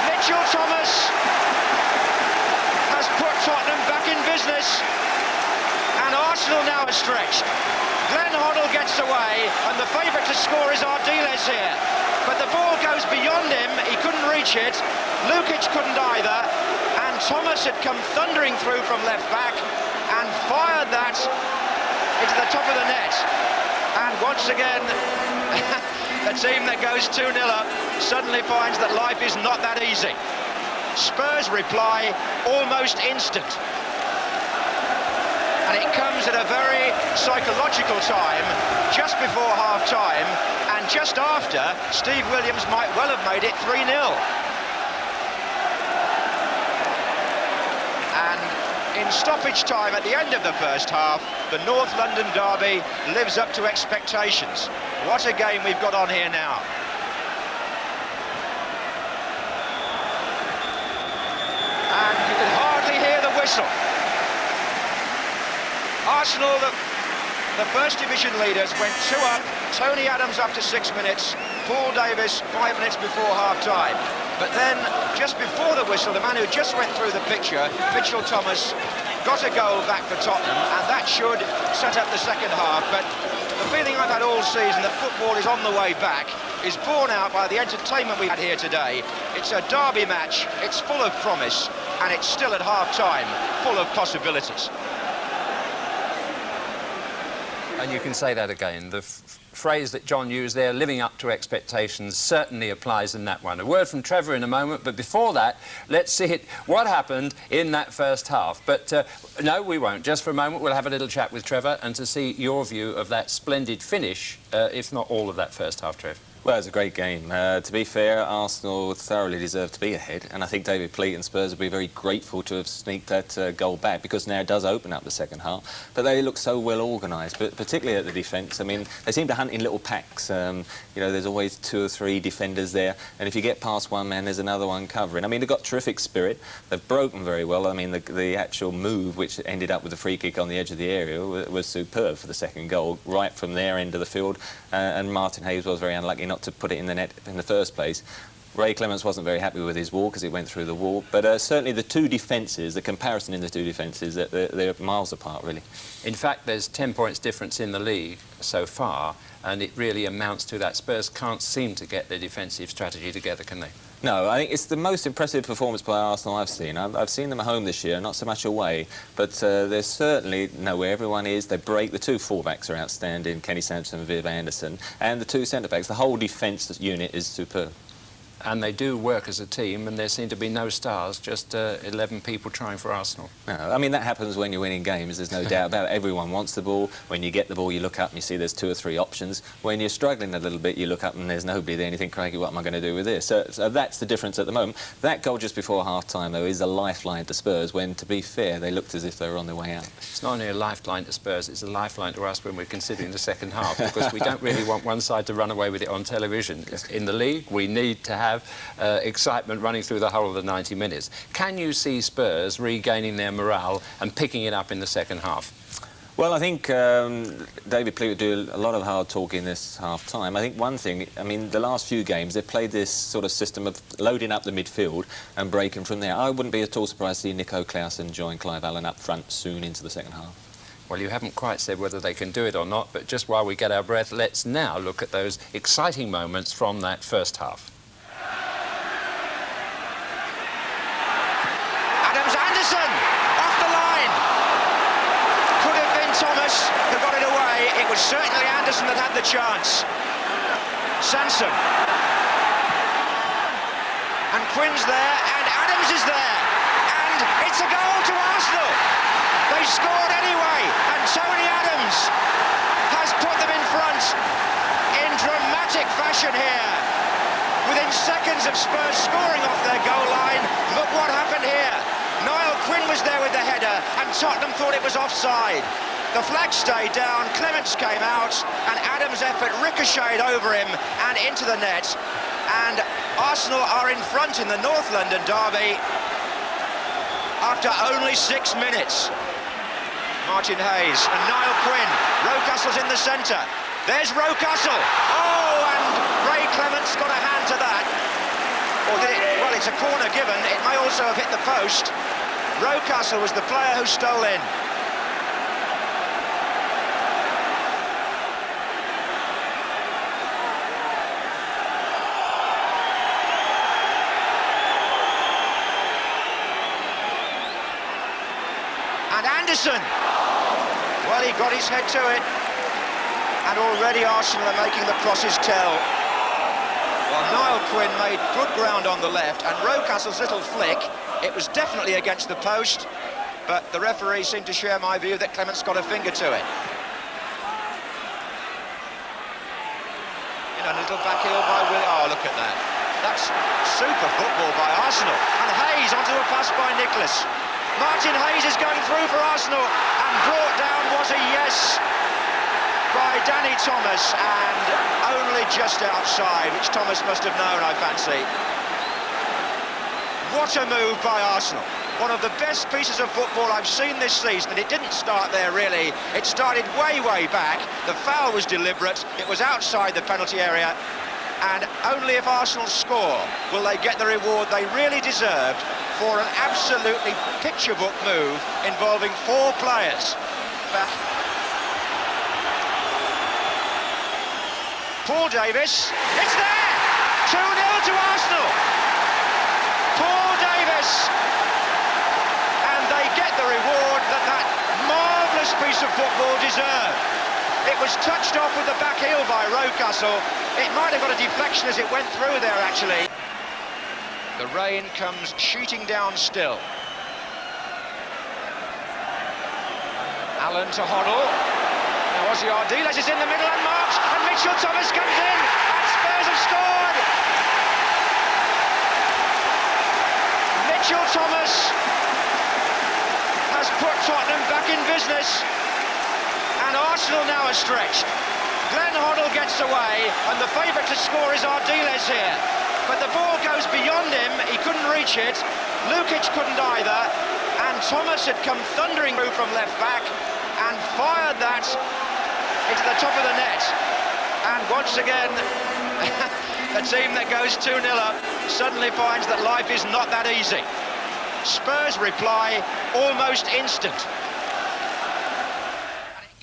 Mitchell Thomas has put Tottenham back in business, and Arsenal now are stretched. Glenn Hoddle gets away, and the favourite to score is Ardiles here. But the ball goes beyond him, he couldn't reach it, Lukic couldn't either, and Thomas had come thundering through from left back and fired that into the top of the net. And once again, a team that goes 2-0 up suddenly finds that life is not that easy. Spurs reply almost instant. And it comes at a very psychological time, just before half-time, and just after Steve Williams might well have made it 3-0. And in stoppage time at the end of the first half, the North London derby lives up to expectations. What a game we've got on here now. And you can hardly hear the whistle. Arsenal, the First Division leaders, went 2 up. Tony Adams after 6 minutes. Paul Davis 5 minutes before half-time. But then, just before the whistle, the man who just went through the picture, Mitchell Thomas, got a goal back for Tottenham, and that should set up the second half. But the feeling I've had all season that football is on the way back is borne out by the entertainment we had here today. It's a derby match, it's full of promise, and it's still at half-time, full of possibilities. And you can say that again. The phrase that John used there, living up to expectations, certainly applies in that one. A word from Trevor in a moment, but before that, let's see what happened in that first half. But no, we won't. Just for a moment, we'll have a little chat with Trevor and to see your view of that splendid finish, if not all of that first half, Trev. Well, it was a great game. To be fair, Arsenal thoroughly deserved to be ahead, and I think David Pleat and Spurs will be very grateful to have sneaked that goal back, because now it does open up the second half. But they look so well organised, but particularly at the defence. I mean, they seem to hunt in little packs. You know, there's always 2 or 3 defenders there, and if you get past one man, there's another one covering. I mean, they've got terrific spirit. They've broken very well. I mean, the actual move, which ended up with the free kick on the edge of the area, was superb for the second goal, right from their end of the field. And Martin Hayes was very unlucky not to put it in the net in the first place. Ray Clements wasn't very happy with his wall because it went through the wall, but certainly the two defences, the comparison in the two defences, they're miles apart, really. In fact, there's 10 points difference in the league so far, and it really amounts to that. Spurs can't seem to get their defensive strategy together, can they? No, I think it's the most impressive performance by Arsenal I've seen. I've seen them at home this year, not so much away, but they're certainly where everyone is. They break. The 2 full-backs are outstanding, Kenny Sampson and Viv Anderson, and the 2 centre-backs. The whole defence unit is superb. And they do work as a team, and there seem to be no stars, just 11 people trying for Arsenal. No, I mean, that happens when you're winning games, there's no doubt about it. Everyone wants the ball. When you get the ball, you look up and you see there's 2 or 3 options. When you're struggling a little bit, you look up and there's nobody there and you think, crikey, what am I going to do with this? So that's the difference at the moment. That goal just before half-time, though, is a lifeline to Spurs, when, to be fair, they looked as if they were on their way out. It's not only a lifeline to Spurs, it's a lifeline to us when we're considering the second half, because we don't really want one side to run away with it on television. In the league, we need to have excitement running through the whole of the 90 minutes. Can you see Spurs regaining their morale and picking it up in the second half? Well, I think David Pleat would do a lot of hard talking this half-time. I think one thing, I mean, the last few games, they've played this sort of system of loading up the midfield and breaking from there. I wouldn't be at all surprised to see Nico Clausen join Clive Allen up front soon into the second half. Well, you haven't quite said whether they can do it or not, but just while we get our breath, let's now look at those exciting moments from that first half. It was certainly Anderson that had the chance. Sansom. And Quinn's there, and Adams is there. And it's a goal to Arsenal. They scored anyway, and Tony Adams has put them in front in dramatic fashion here. Within seconds of Spurs scoring off their goal line, look what happened here. Niall Quinn was there with the header, and Tottenham thought it was offside. The flag stayed down, Clements came out, and Adams' effort ricocheted over him and into the net. And Arsenal are in front in the North London derby after only 6 minutes. Martin Hayes and Niall Quinn. Rocastle's in the centre. There's Rocastle. Oh, and Ray Clements got a hand to that. Or did it? Well, it's a corner given. It may also have hit the post. Rocastle was the player who stole in. And Anderson, well, he got his head to it, and already Arsenal are making the crosses tell. Well, Niall Quinn made good ground on the left, and Rocastle's little flick, it was definitely against the post, but the referee seemed to share my view that Clements got a finger to it. You know, a little back heel by Willie. Oh, look at that. That's super football by Arsenal. And Hayes onto a pass by Nicholas. Martin Hayes is going through for Arsenal, and brought down was a yes by Danny Thomas, and only just outside, which Thomas must have known, I fancy. What a move by Arsenal. One of the best pieces of football I've seen this season, and it didn't start there, really. It started way, way back. The foul was deliberate. It was outside the penalty area, and only if Arsenal score will they get the reward they really deserved for an absolutely picture-book move involving 4 players. Paul Davis, it's there! 2-0 to Arsenal! Paul Davis! And they get the reward that that marvellous piece of football deserved. It was touched off with the back heel by Rocastle. It might have got a deflection as it went through there, actually. The rain comes sheeting down still. Allen to Hoddle. Now Ozzy Ardiles is in the middle and marks, and Mitchell Thomas comes in, and Spurs Spurs have scored! Mitchell Thomas has put Tottenham back in business, and Arsenal now are stretched. Glenn Hoddle gets away, and the favourite to score is Ardiles here. But the ball goes beyond him, he couldn't reach it, Lukic couldn't either, and Thomas had come thundering through from left back and fired that into the top of the net. And once again, a team that goes 2-0 up suddenly finds that life is not that easy. Spurs reply almost instant.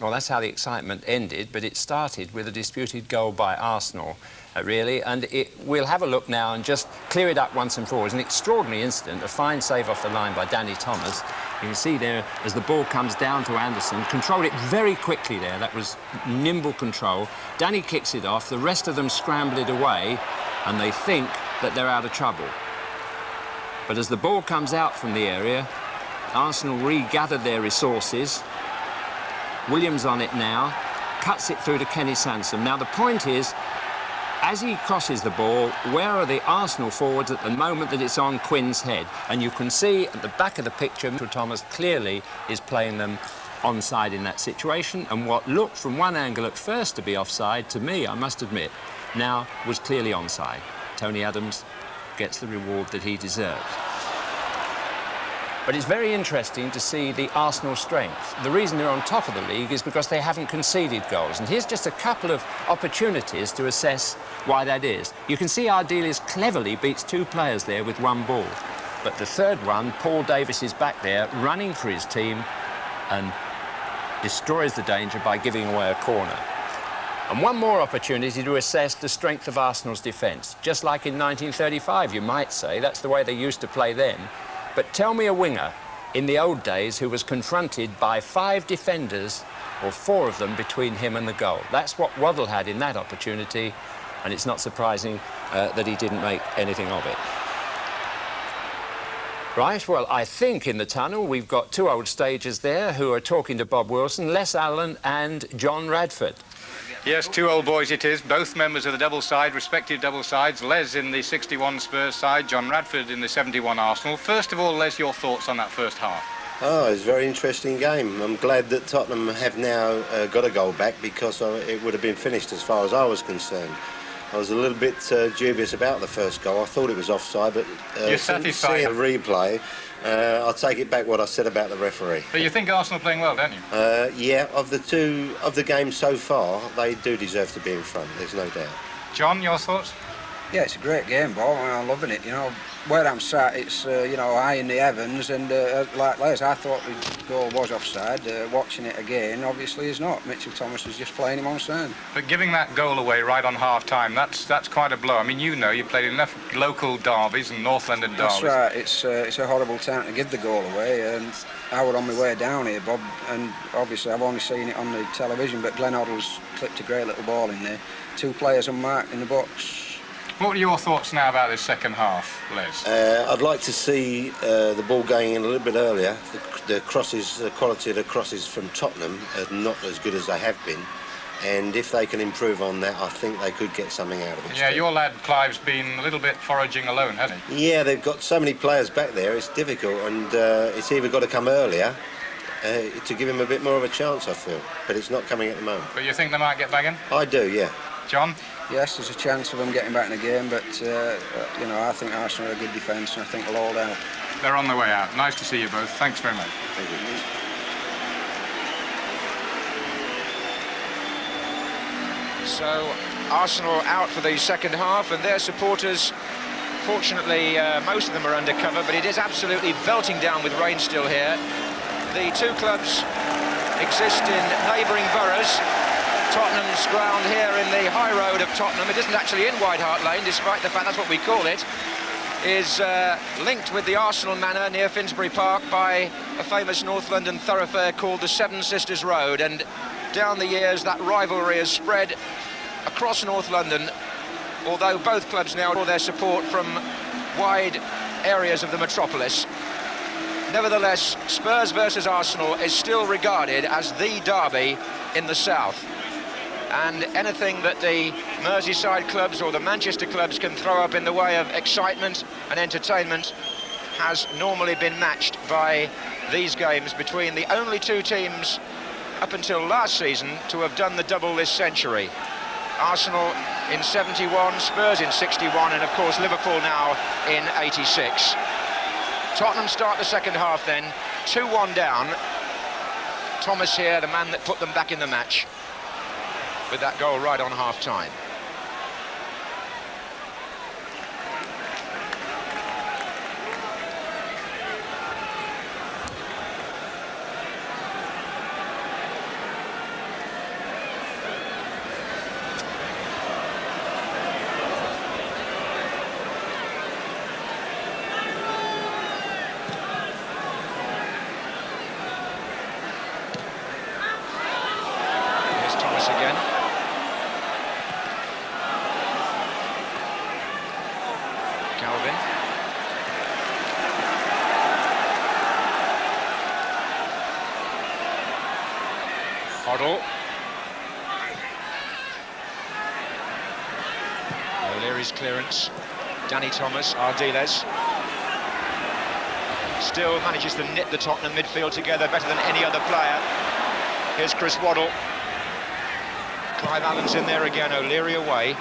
Well, that's how the excitement ended, but it started with a disputed goal by Arsenal, really, and we'll have a look now and just clear it up once and for all. It was an extraordinary incident, a fine save off the line by Danny Thomas. You can see there, as the ball comes down to Anderson, controlled it very quickly there. That was nimble control. Danny kicks it off, the rest of them scramble it away, and they think that they're out of trouble. But as the ball comes out from the area, Arsenal regathered their resources. Williams on it now, cuts it through to Kenny Sansom. Now the point is, as he crosses the ball, where are the Arsenal forwards at the moment that it's on Quinn's head? And you can see at the back of the picture, Mitchell Thomas clearly is playing them onside in that situation, and what looked from one angle at first to be offside, to me, I must admit, now was clearly onside. Tony Adams gets the reward that he deserves. But it's very interesting to see the Arsenal strength. The reason they're on top of the league is because they haven't conceded goals. And here's just a couple of opportunities to assess why that is. You can see Ardiles cleverly beats two players there with one ball. But the third one, Paul Davis is back there running for his team and destroys the danger by giving away a corner. And one more opportunity to assess the strength of Arsenal's defence. Just like in 1935, you might say. That's the way they used to play then. But tell me a winger in the old days who was confronted by 5 defenders, or 4 of them, between him and the goal. That's what Waddle had in that opportunity, and it's not surprising that he didn't make anything of it. Right, well, I think in the tunnel we've got 2 old stagers there who are talking to Bob Wilson, Les Allen and John Radford. Yes, 2 old boys it is, both members of the double side, respective double sides. Les in the 61 Spurs side, John Radford in the 71 Arsenal. First of all, Les, your thoughts on that first half? Oh, it's a very interesting game. I'm glad that Tottenham have now got a goal back, because it would have been finished as far as I was concerned. I was a little bit dubious about the first goal. I thought it was offside, but you're satisfied? Seeing a replay, I'll take it back what I said about the referee. But you think Arsenal are playing well, don't you? Yeah, of the games so far, they do deserve to be in front, there's no doubt. John, your thoughts? Yeah, it's a great game, Bob. I'm loving it. You know, where I'm sat, it's you know, high in the heavens, and like Les, I thought the goal was offside. Watching it again, obviously, is not. Mitchell Thomas is just playing him onside. But giving that goal away right on half-time, that's quite a blow. I mean, you know, you played enough local derbies and North London derbies. That's right. It's a horrible time to give the goal away. And I was on my way down here, Bob, and obviously I've only seen it on the television, but Glenn Hoddle's clipped a great little ball in there. 2 players unmarked in the box. What are your thoughts now about this second half, Les? I'd like to see the ball going in a little bit earlier. The crosses, the quality of the crosses from Tottenham are not as good as they have been. And if they can improve on that, I think they could get something out of it. Yeah, your lad Clive's been a little bit foraging alone, hasn't he? Yeah, they've got so many players back there, it's difficult, and it's either got to come earlier to give him a bit more of a chance, I feel. But it's not coming at the moment. But you think they might get back in? I do, yeah. John? Yes, there's a chance of them getting back in the game, but you know, I think Arsenal are a good defence, and I think they'll hold out. They're on their way out. Nice to see you both. Thanks very much. Thank you. So Arsenal out for the second half, and their supporters, fortunately, most of them are undercover, but it is absolutely belting down with rain still here. The 2 clubs exist in neighbouring boroughs. Tottenham's ground here in the high road of Tottenham, it isn't actually in White Hart Lane, despite the fact that's what we call it, is linked with the Arsenal Manor near Finsbury Park by a famous North London thoroughfare called the Seven Sisters Road, and down the years that rivalry has spread across North London, although both clubs now draw their support from wide areas of the metropolis. Nevertheless, Spurs versus Arsenal is still regarded as the derby in the south. And anything that the Merseyside clubs or the Manchester clubs can throw up in the way of excitement and entertainment has normally been matched by these games between the only two teams up until last season to have done the double this century. Arsenal in 71, Spurs in 61, and of course Liverpool now in 86. Tottenham start the second half then, 2-1 down. Thomas here, the man that put them back in the match, with that goal right on half-time. Hoddle. O'Leary's clearance. Danny Thomas, Ardiles. Still manages to knit the Tottenham midfield together better than any other player. Here's Chris Waddle. Clive Allen's in there again, O'Leary away.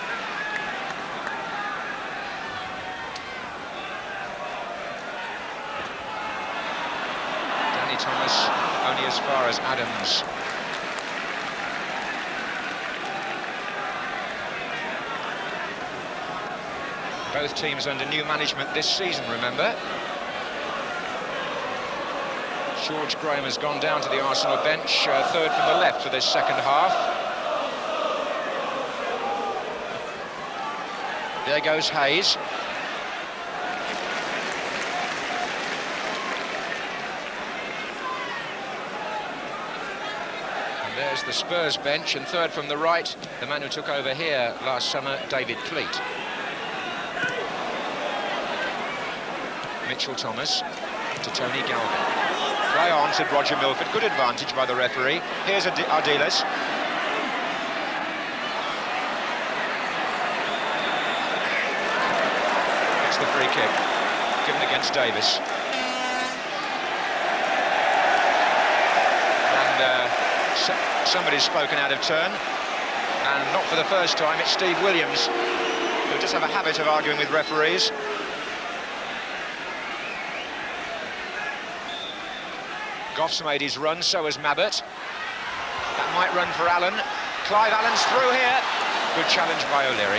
Danny Thomas only as far as Adams. Both teams under new management this season, remember. George Graham has gone down to the Arsenal bench, third from the left for this second half. There goes Hayes. And there's the Spurs bench, and third from the right, the man who took over here last summer, David Pleat. Mitchell Thomas to Tony Galvin. Play on, said Roger Milford. Good advantage by the referee. Here's Ardiles. It's the free kick, given against Davis. And somebody's spoken out of turn. And not for the first time, it's Steve Williams, who just have a habit of arguing with referees. Goff's made his run, so has Mabbott. That might run for Allen. Clive Allen's through here. Good challenge by O'Leary.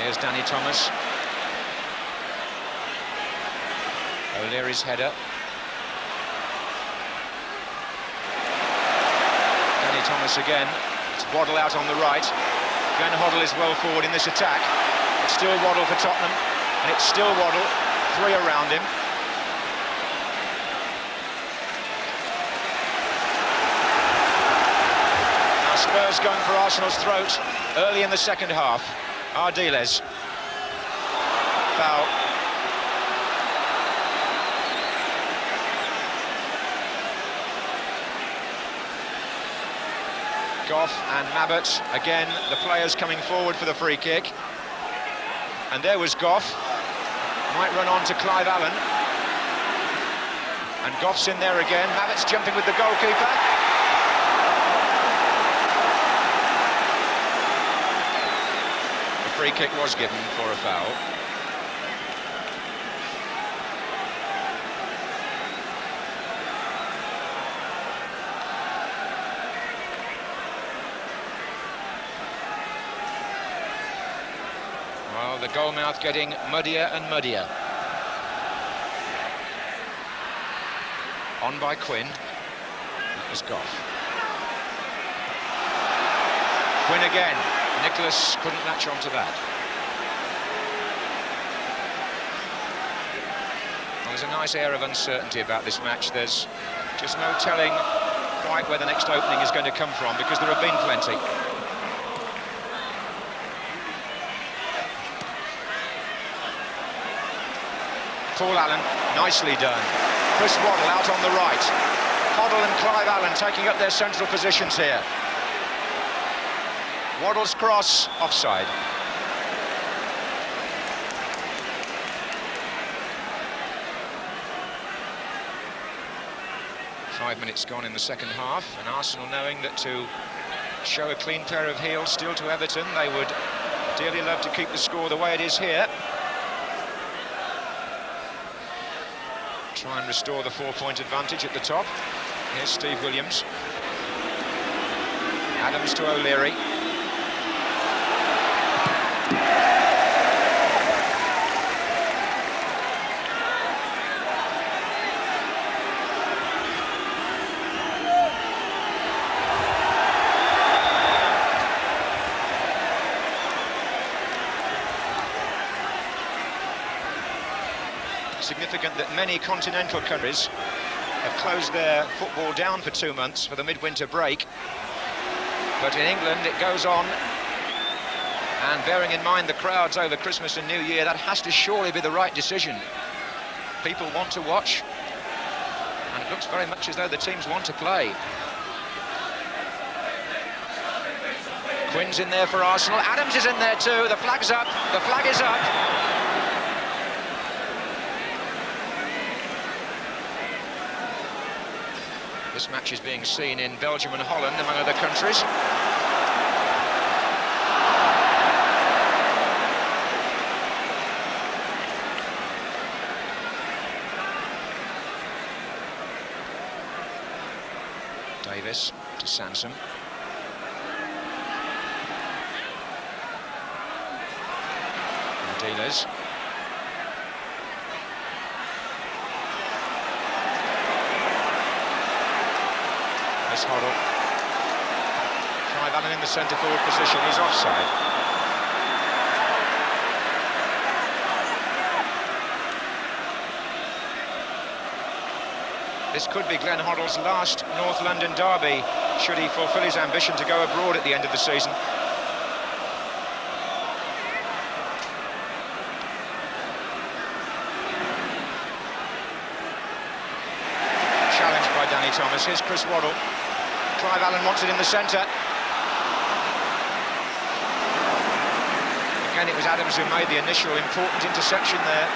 Here's Danny Thomas. O'Leary's header. Thomas again. It's Waddle out on the right. Glenn Hoddle is well forward in this attack. It's still Waddle for Tottenham, and it's still Waddle. Three around him. Now Spurs going for Arsenal's throat early in the second half. Ardiles. Foul. Goff and Mabbott, again the players coming forward for the free kick. And there was Goff, might run on to Clive Allen. And Goff's in there again, Mabbott's jumping with the goalkeeper. The free kick was given for a foul. The goalmouth getting muddier and muddier. On by Quinn. That was Goff. Quinn again. Nicholas couldn't latch on to that. Well, there's a nice air of uncertainty about this match. There's just no telling quite where the next opening is going to come from, because there have been plenty. Paul Allen, nicely done. Chris Waddle out on the right. Hoddle and Clive Allen taking up their central positions here. Waddle's cross, offside. Five minutes gone in the second half, and Arsenal knowing that to show a clean pair of heels still to Everton, they would dearly love to keep the score the way it is here. Try and restore the 4-point advantage at the top. Here's Steve Williams. Adams to O'Leary. Significant that many continental countries have closed their football down for 2 months for the midwinter break, but in England it goes on, and bearing in mind the crowds over Christmas and New Year, that has to surely be the right decision. People want to watch, and it looks very much as though the teams want to play. Quinn's in there for Arsenal, Adams is in there too, the flag's up, the flag is up. This match is being seen in Belgium and Holland, among other countries. Davis to Sansom. Dealers. Hoddle. Clive Allen in the centre forward position, he's offside. This could be Glenn Hoddle's last North London derby, should he fulfil his ambition to go abroad at the end of the season. Challenged by Danny Thomas, here's Chris Waddle. Clive Allen wants it in the centre. Again, it was Adams who made the initial important interception there,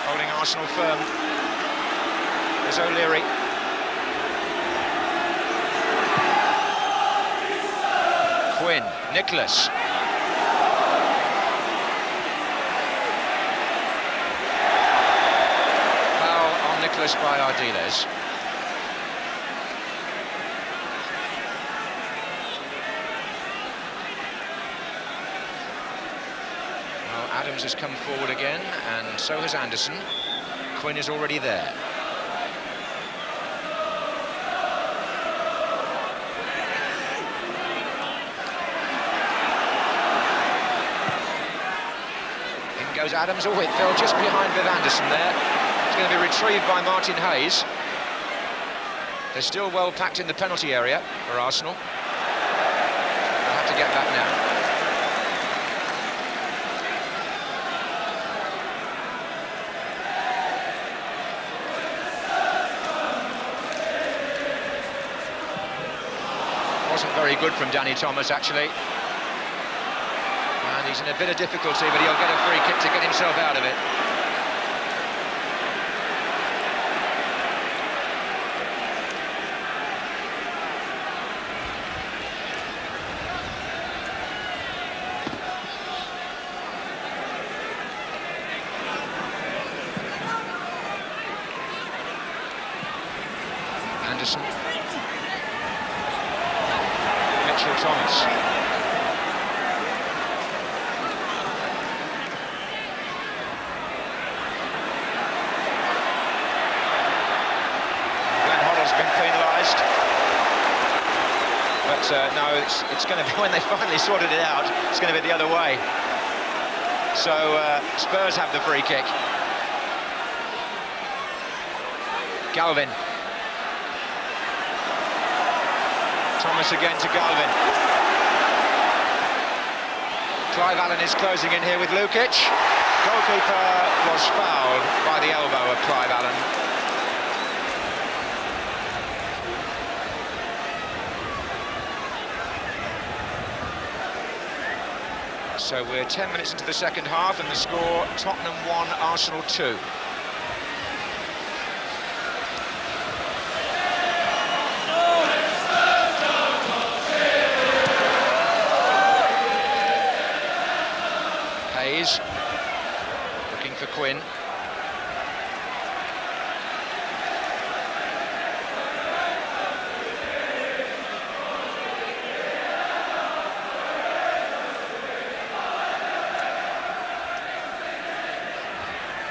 holding Arsenal firm. There's O'Leary. Quinn, Nicholas. Foul on Nicholas by Ardiles. Adams has come forward again, and so has Anderson. Quinn is already there. In goes Adams or Whitfield, just behind Viv Anderson there. It's going to be retrieved by Martin Hayes. They're still well packed in the penalty area for Arsenal. They'll have to get back now. Wasn't very good from Danny Thomas, actually. And he's in a bit of difficulty, but he'll get a free kick to get himself out of it. Anderson. Thomas. Glenn Hoddle's been penalised, but no, it's going to be, when they finally sorted it out, it's going to be the other way. So Spurs have the free kick. Thomas again to Galvin. Clive Allen is closing in here with Lukic. Goalkeeper was fouled by the elbow of Clive Allen. So we're 10 minutes into the second half and the score, Tottenham 1, Arsenal 2. Hayes, looking for Quinn.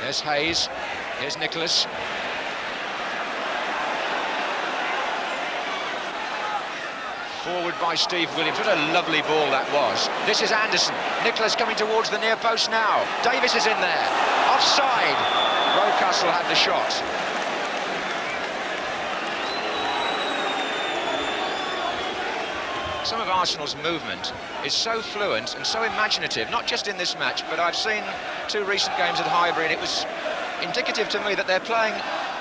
There's Hayes, here's Nicholas. Forward by Steve Williams. What a lovely ball that was. This is Anderson. Nicholas coming towards the near post now. Davis is in there. Offside. Rocastle had the shot. Some of Arsenal's movement is so fluent and so imaginative, not just in this match, but I've seen 2 recent games at Highbury, and it was indicative to me that they're playing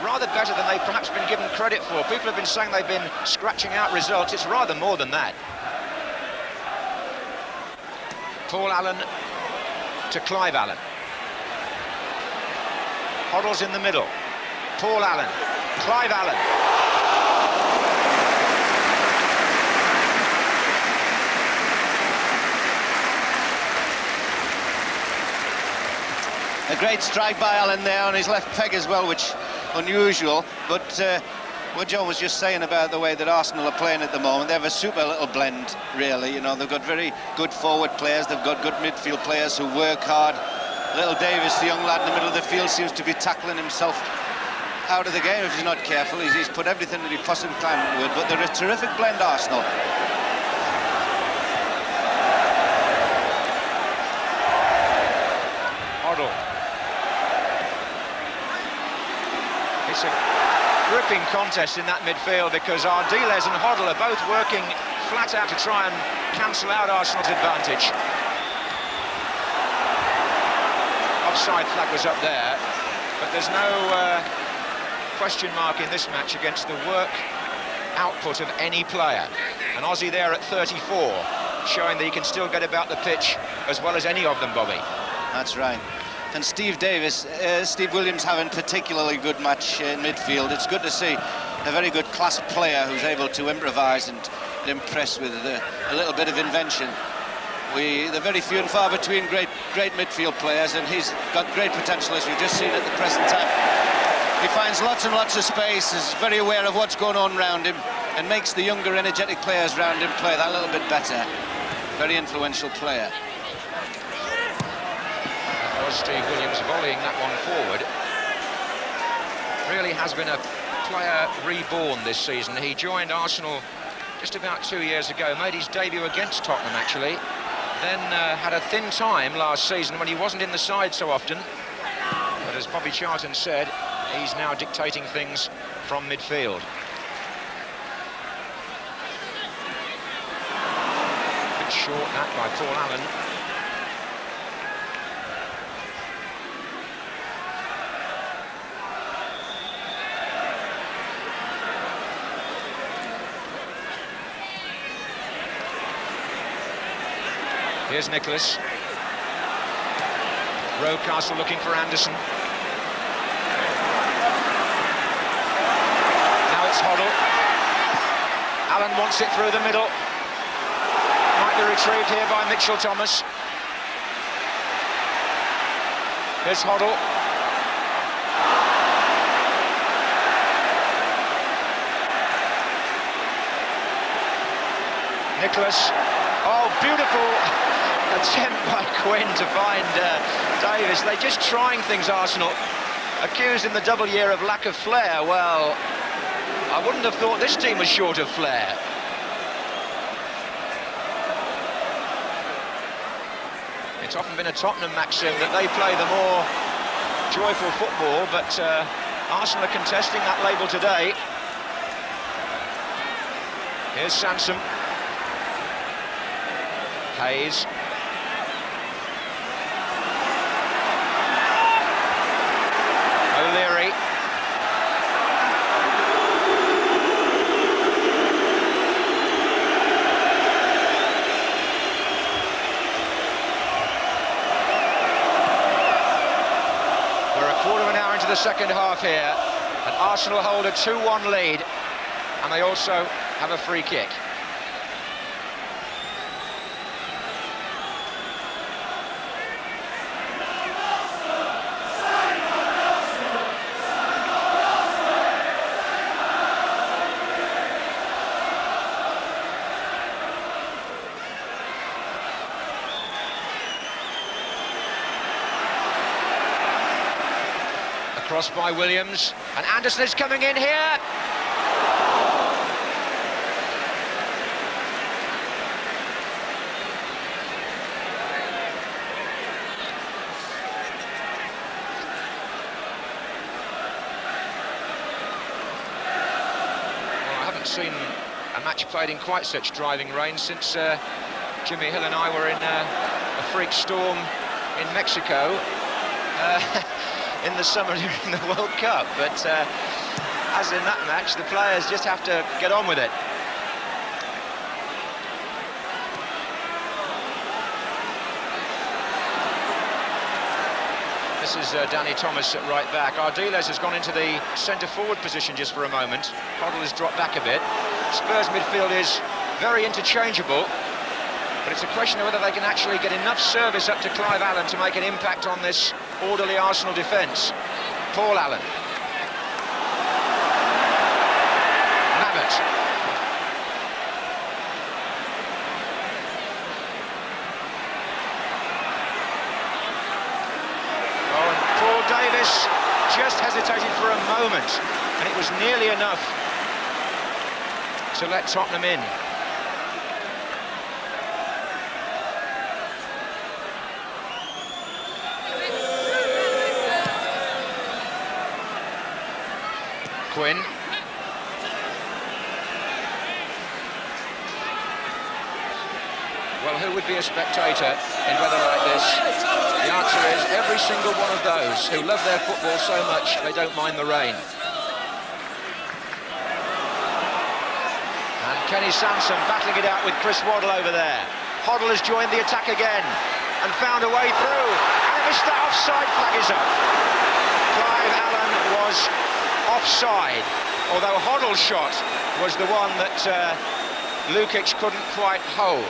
rather better than they've perhaps been given credit for. People have been saying they've been scratching out results. It's rather more than that. Paul Allen to Clive Allen. Hoddle's in the middle. Paul Allen, Clive Allen. A great strike by Allen there on his left peg as well, which unusual. But what John was just saying about the way that Arsenal are playing at the moment, they have a super little blend, really. You know, they've got very good forward players, they've got good midfield players who work hard. Little Davis, the young lad in the middle of the field, seems to be tackling himself out of the game if he's not careful. He's put everything that he possibly can into it, but they're a terrific blend, Arsenal. Hoddle. It's a gripping contest in that midfield because Ardiles and Hoddle are both working flat out to try and cancel out Arsenal's advantage. Offside flag was up there, but there's no question mark in this match against the work output of any player. An Aussie there at 34, showing that he can still get about the pitch as well as any of them, Bobby. That's right. And Steve Davis, Steve Williams having particularly good match in midfield. It's good to see a very good class player who's able to improvise and impress with a little bit of invention. They're very few and far between great midfield players, and he's got great potential, as we've just seen at the present time. He finds lots and lots of space, is very aware of what's going on around him, and makes the younger, energetic players around him play that little bit better. Very influential player. Steve Williams volleying that one forward. Really has been a player reborn this season. He joined Arsenal just about 2 years ago, made his debut against Tottenham actually, then had a thin time last season when he wasn't in the side so often, but as Bobby Charlton said, he's now dictating things from midfield. Bit short that by Paul Allen. Here's Nicholas. Rocastle looking for Anderson. Now it's Hoddle. Allen wants it through the middle. Might be retrieved here by Mitchell Thomas. Here's Hoddle. Nicholas. Oh, beautiful attempt by Quinn to find Davis. They're just trying things, Arsenal. Accused in the double year of lack of flair. Well, I wouldn't have thought this team was short of flair. It's often been a Tottenham maxim that they play the more joyful football, but Arsenal are contesting that label today. Here's Sansom. Hayes. O'Leary. We're a quarter of an hour into the second half here, and Arsenal hold a 2-1 lead, and they also have a free kick. Cross by Williams, and Anderson is coming in here. Well, I haven't seen a match played in quite such driving rain since Jimmy Hill and I were in a freak storm in Mexico. In the summer during the World Cup, but as in that match, the players just have to get on with it. This is Danny Thomas at right back. Ardiles has gone into the centre-forward position just for a moment. Hoddle has dropped back a bit. Spurs midfield is very interchangeable, but it's a question of whether they can actually get enough service up to Clive Allen to make an impact on this orderly Arsenal defence. Paul Allen. Mabbott. Oh, and Paul Davis just hesitated for a moment, and it was nearly enough to let Tottenham in. Quinn. Well, who would be a spectator in weather like this? The answer is every single one of those who love their football so much they don't mind the rain. And Kenny Sansom battling it out with Chris Waddle over there. Hoddle has joined the attack again and found a way through. And a missed that offside flag is up. Clive Allen was offside, although Hoddle's shot was the one that Lukic couldn't quite hold.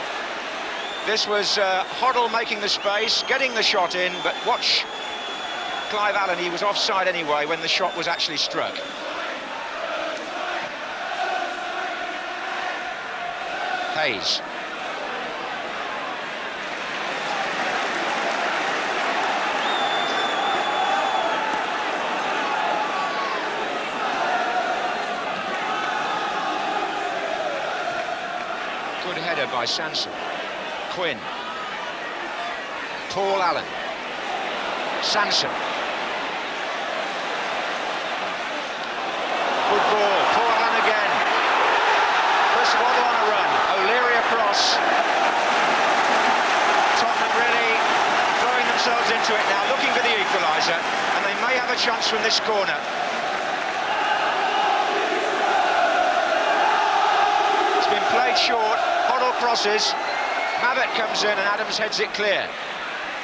This was Hoddle making the space, getting the shot in, but watch Clive Allen, he was offside anyway when the shot was actually struck. Hayes. Good header by Sansom. Quinn. Paul Allen. Sansom. Good ball. Paul Allen again. Chris Waddle on a run. O'Leary across. Tottenham really throwing themselves into it now, looking for the equaliser, and they may have a chance from this corner. It's been played short. Hoddle crosses. Mabbott comes in and Adams heads it clear.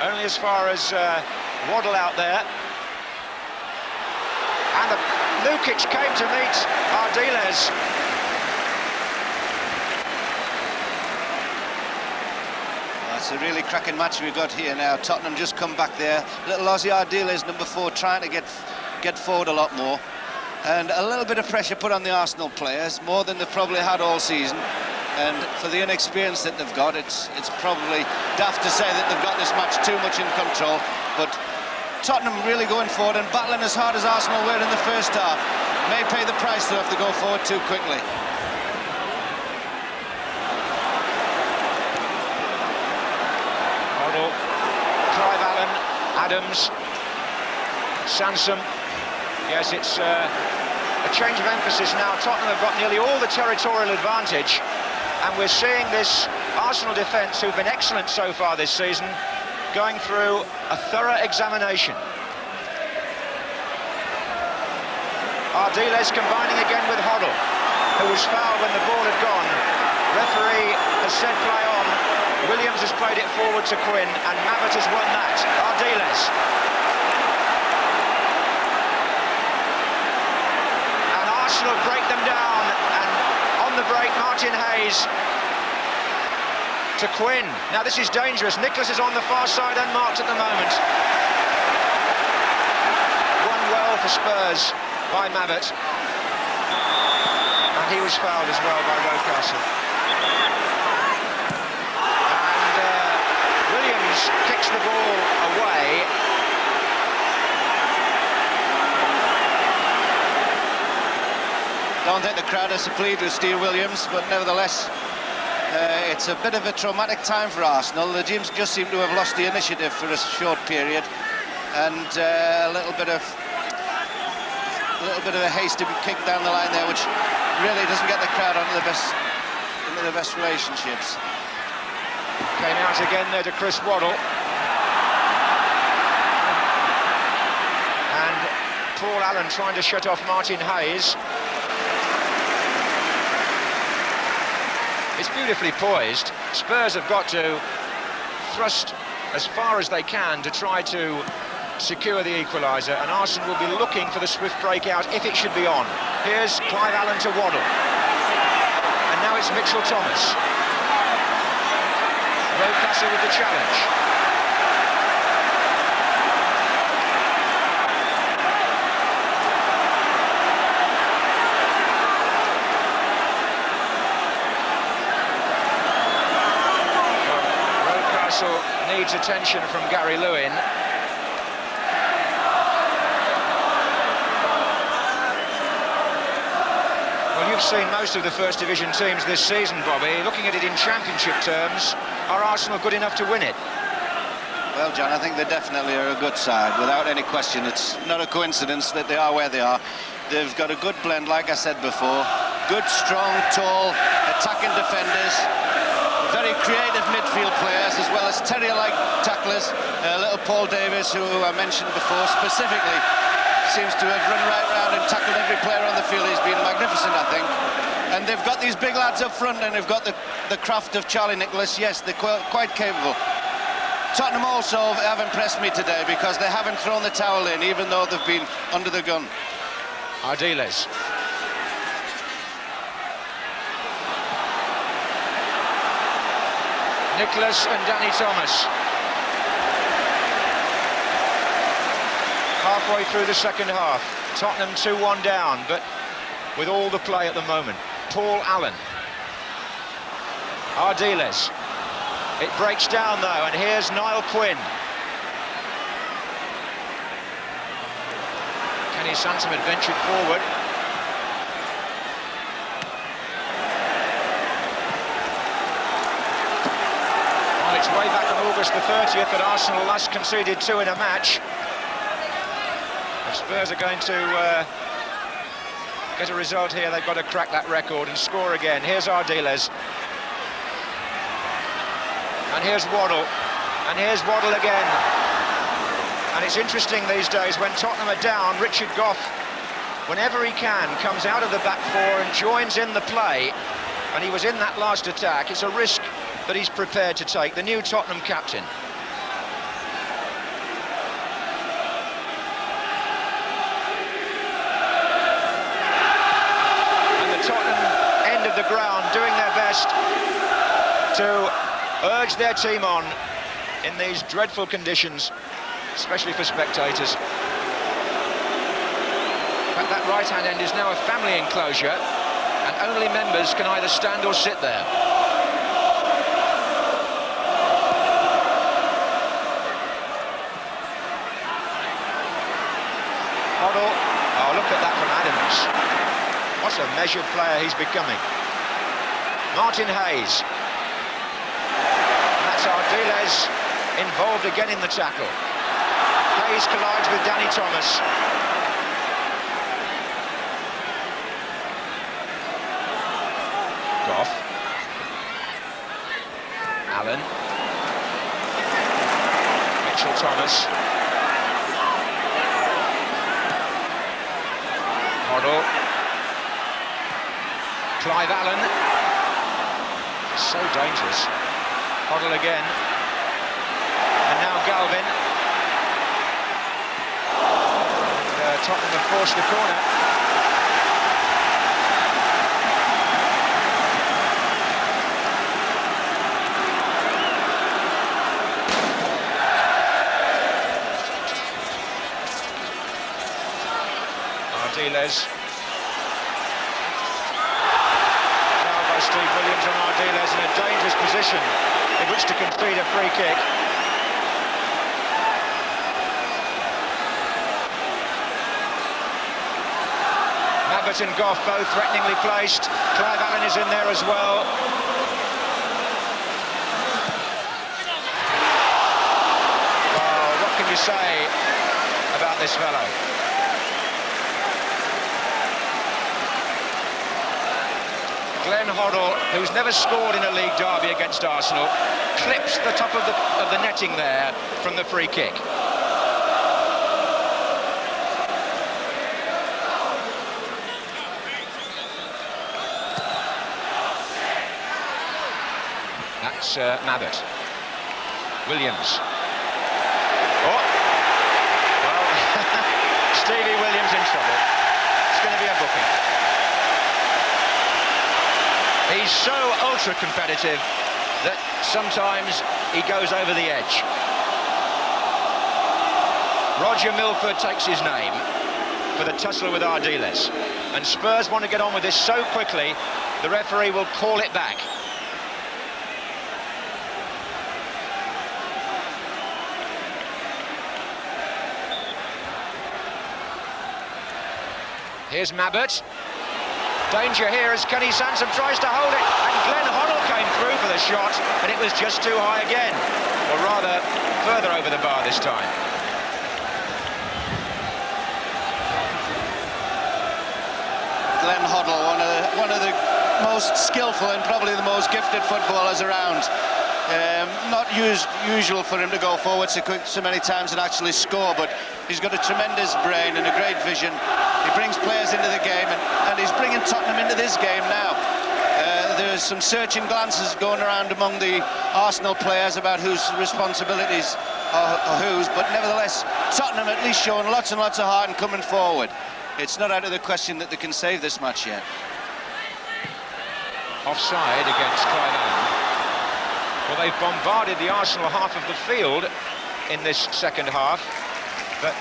Only as far as Waddle out there. And Lukic came to meet Ardiles. It's a really cracking match we've got here now. Tottenham just come back there. Little Ozzy Ardiles, number 4, trying to get forward a lot more. And a little bit of pressure put on the Arsenal players, more than they've probably had all season. And for the inexperience that they've got, it's probably daft to say that they've got this match too much in control. But Tottenham really going forward and battling as hard as Arsenal were in the first half. May pay the price though if they go forward too quickly. Hoddle, Clive Allen, Adams, Sansom. Yes, it's a change of emphasis now. Tottenham have got nearly all the territorial advantage. And we're seeing this Arsenal defence, who've been excellent so far this season, going through a thorough examination. Ardiles combining again with Hoddle, who was fouled when the ball had gone. Referee has said play on. Williams has played it forward to Quinn, and Mabbott has won that. Ardiles. And Arsenal break them down, and on the break, Martin Hayes to Quinn. Now this is dangerous. Nicholas is on the far side, unmarked at the moment. Won well for Spurs by Mabbott. And he was fouled as well by Rocastle. Williams kicks the ball away. Don't think the crowd is pleased with Steve Williams, but nevertheless, it's a bit of a traumatic time for Arsenal. The teams just seem to have lost the initiative for a short period, and a little bit of a hasty kick down the line there, which really doesn't get the crowd into the best relationships. Came out again there to Chris Waddle. And Paul Allen trying to shut off Martin Hayes. It's beautifully poised. Spurs have got to thrust as far as they can to try to secure the equaliser, and Arsenal will be looking for the swift breakout if it should be on. Here's Clive Allen to Waddle. And now it's Mitchell Thomas. Rocastle with the challenge. Rocastle needs attention from Gary Lewin. Well, you've seen most of the First Division teams this season, Bobby. Looking at it in championship terms, are Arsenal good enough to win it? Well, John, I think they definitely are a good side, without any question. It's not a coincidence that they are where they are. They've got a good blend, like I said before. Good, strong, tall, attacking defenders. Very creative midfield players, as well as terrier-like tacklers. Little Paul Davis, who I mentioned before, specifically seems to have run right round and tackled every player on the field. He's been magnificent, I think. And they've got these big lads up front, and they've got the craft of Charlie Nicholas. Yes, they're quite capable. Tottenham also have impressed me today because they haven't thrown the towel in, even though they've been under the gun. Ardiles. Nicholas and Danny Thomas. Halfway through the second half. Tottenham 2-1 down, but with all the play at the moment. Paul Allen. Ardiles. It breaks down though, and here's Niall Quinn. Kenny Sansom had ventured forward. On its way back on August the 30th that Arsenal last conceded 2 in a match. If Spurs are going to get a result here, they've got to crack that record and score again. Here's Ardiles. And here's Waddle. And here's Waddle again. And it's interesting these days, when Tottenham are down, Richard Gough, whenever he can, comes out of the back four and joins in the play. And he was in that last attack. It's a risk that he's prepared to take, the new Tottenham captain. The ground doing their best to urge their team on in these dreadful conditions, especially for spectators. But that right-hand end is now a family enclosure, and only members can either stand or sit there. Hoddle. Oh, look at that from Adams. What a measured player he's becoming. Martin Hayes. That's Ardiles involved again in the tackle. Hayes collides with Danny Thomas. Gough. Allen. Mitchell Thomas. Hoddle. Clive Allen. So dangerous. Hoddle again. And now Galvin. And Tottenham have forced the corner. Ardiles. Foul by Steve Williams on Ardiles in a dangerous position in which to concede a free kick. Mabbott and Goff both threateningly placed. Clive Allen is in there as well. Well, what can you say about this fellow? Glenn Hoddle, who's never scored in a league derby against Arsenal, clips the top of the netting there from the free kick. That's Mabbott. Williams. Oh! Well, Stevie Williams in trouble. It's going to be a booking. He's so ultra-competitive that sometimes he goes over the edge. Roger Milford takes his name for the tussle with Ardiles. And Spurs want to get on with this so quickly, the referee will call it back. Here's Mabbott. Danger here as Kenny Sansom tries to hold it, and Glenn Hoddle came through for the shot, and it was just too high again, or rather further over the bar this time. Glenn Hoddle, one of the most skillful and probably the most gifted footballers around. Not usual for him to go forward so many times and actually score, but he's got a tremendous brain and a great vision. He brings players into the game, and he's bringing Tottenham into this game now. There's some searching glances going around among the Arsenal players about whose responsibilities are whose, but nevertheless, Tottenham at least showing lots and lots of heart and coming forward. It's not out of the question that they can save this match yet. Offside against Clive Allen. Well, they've bombarded the Arsenal half of the field in this second half, but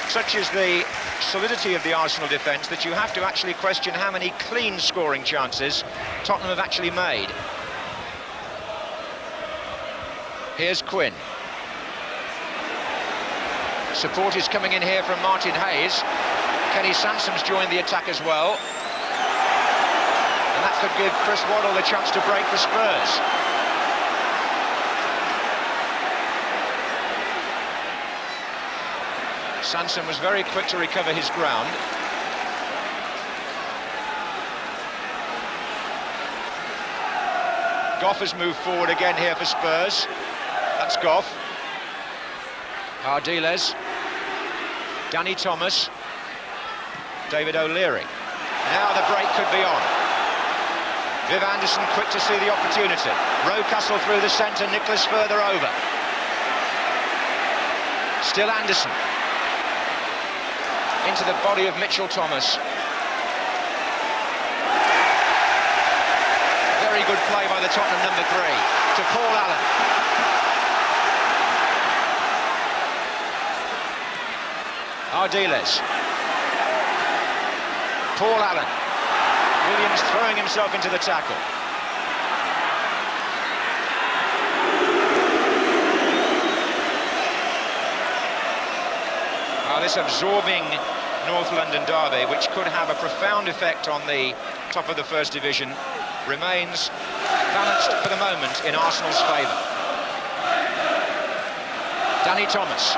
such is the solidity of the Arsenal defence that you have to actually question how many clean scoring chances Tottenham have actually made. Here's Quinn. Support is coming in here from Martin Hayes. Kenny Sansom's joined the attack as well. And that could give Chris Waddle the chance to break for Spurs. Sansom was very quick to recover his ground. Goff has moved forward again here for Spurs. That's Goff. Ardiles. Danny Thomas. David O'Leary. Now the break could be on. Viv Anderson quick to see the opportunity. Rocastle through the centre, Nicholas further over. Still Anderson. Into the body of Mitchell Thomas. Very good play by the Tottenham number 3 to Paul Allen. Ardiles. Paul Allen. Williams throwing himself into the tackle. This absorbing North London derby, which could have a profound effect on the top of the First Division, remains balanced for the moment in Arsenal's favour. Danny Thomas.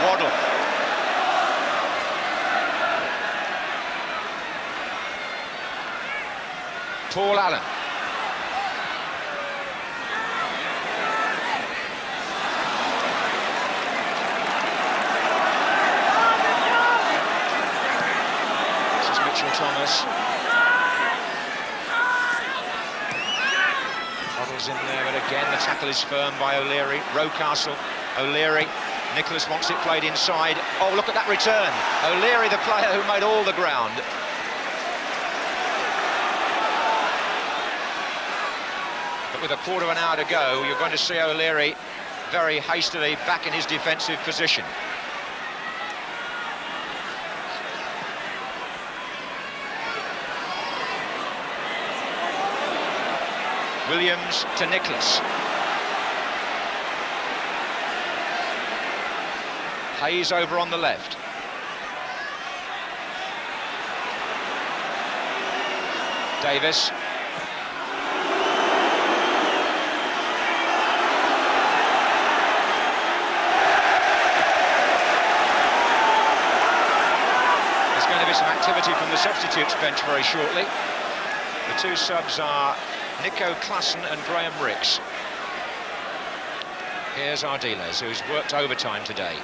Waddle. Paul Allen. Thomas. Hoddle's in there, but again the tackle is firm by O'Leary. Rocastle, O'Leary. Nicholas wants it played inside. Oh, look at that return. O'Leary, the player who made all the ground. But with a quarter of an hour to go, you're going to see O'Leary very hastily back in his defensive position. Williams to Nicholas. Hayes over on the left. Davis. There's going to be some activity from the substitutes bench very shortly. The two subs are Nico Klassen and Graham Ricks. Here's Ardiles, who's worked overtime today.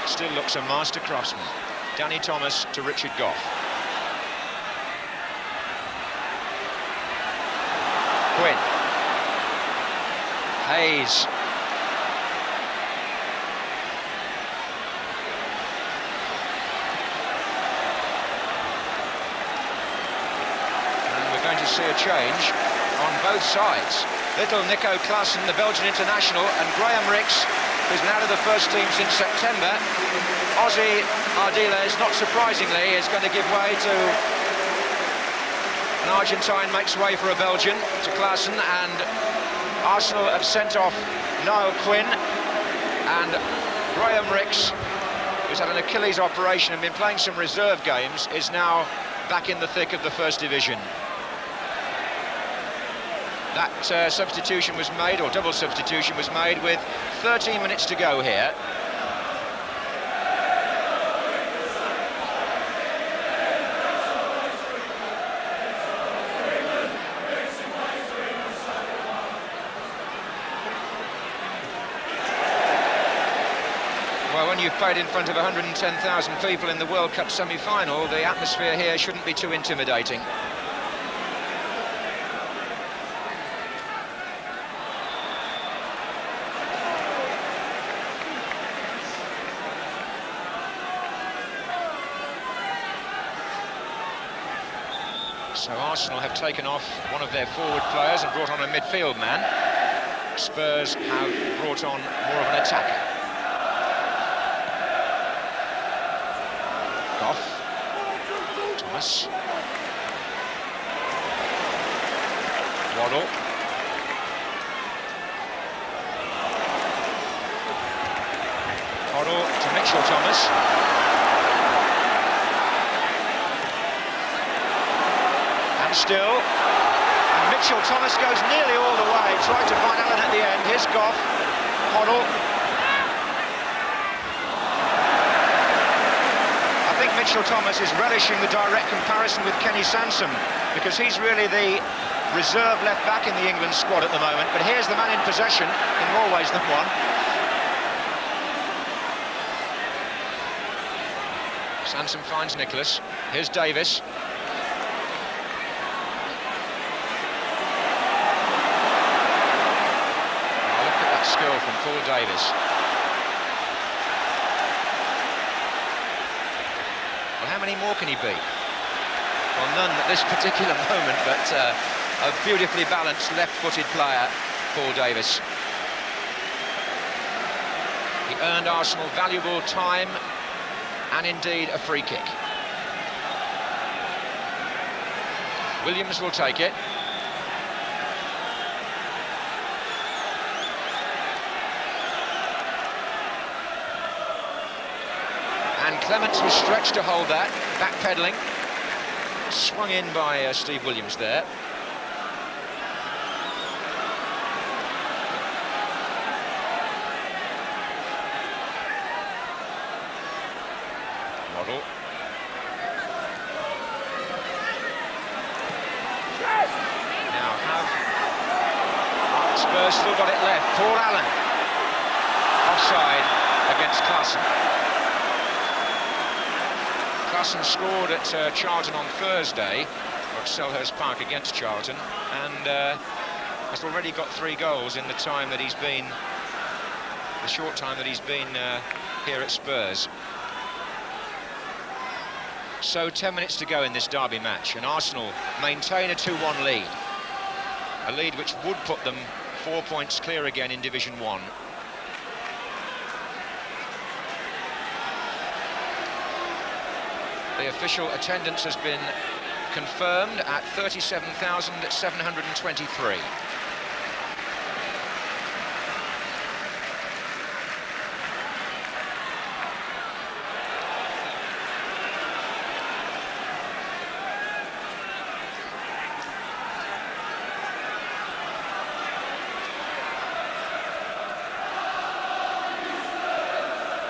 Still looks a master craftsman. Danny Thomas to Richard Goff. Quinn. Hayes. And we're going to see a change on both sides. Little Nico Klassen, the Belgian international, and Graham Ricks, who's been out of the first team since September. Ozzy Ardiles, not surprisingly, is going to give way to an Argentine, makes way for a Belgian, to Klassen, and Arsenal have sent off Niall Quinn, and Graham Ricks, who's had an Achilles operation and been playing some reserve games, is now back in the thick of the First Division. That substitution was made, or double substitution was made, with 13 minutes to go here. Well, when you've played in front of 110,000 people in the World Cup semi-final, the atmosphere here shouldn't be too intimidating. So Arsenal have taken off one of their forward players and brought on a midfield man. Spurs have brought on more of an attacker. Goff. Thomas. Waddle. Waddle to Mitchell Thomas. Still, and Mitchell Thomas goes nearly all the way, tried to find Allen at the end. Here's Goff, Hoddle. I think Mitchell Thomas is relishing the direct comparison with Kenny Sansom, because he's really the reserve left back in the England squad at the moment, but here's the man in possession in more ways than one. Sansom finds Nicholas. Here's Davis. Skill from Paul Davis. Well, how many more can he beat? Well, none at this particular moment, but a beautifully balanced left-footed player, Paul Davis. He earned Arsenal valuable time and indeed a free kick. Williams will take it. And Clements was stretched to hold that, backpedaling. Swung in by Steve Williams there. Waddle. Now have Spurs still got it left. Paul Allen. Offside against Klassen. Clausen scored at Charlton on Thursday, or at Selhurst Park against Charlton, and has already got 3 goals in the time that he's been, the short time that he's been here at Spurs. So 10 minutes to go in this derby match, and Arsenal maintain a 2-1 lead. A lead which would put them 4 points clear again in Division 1. The official attendance has been confirmed at 37,723.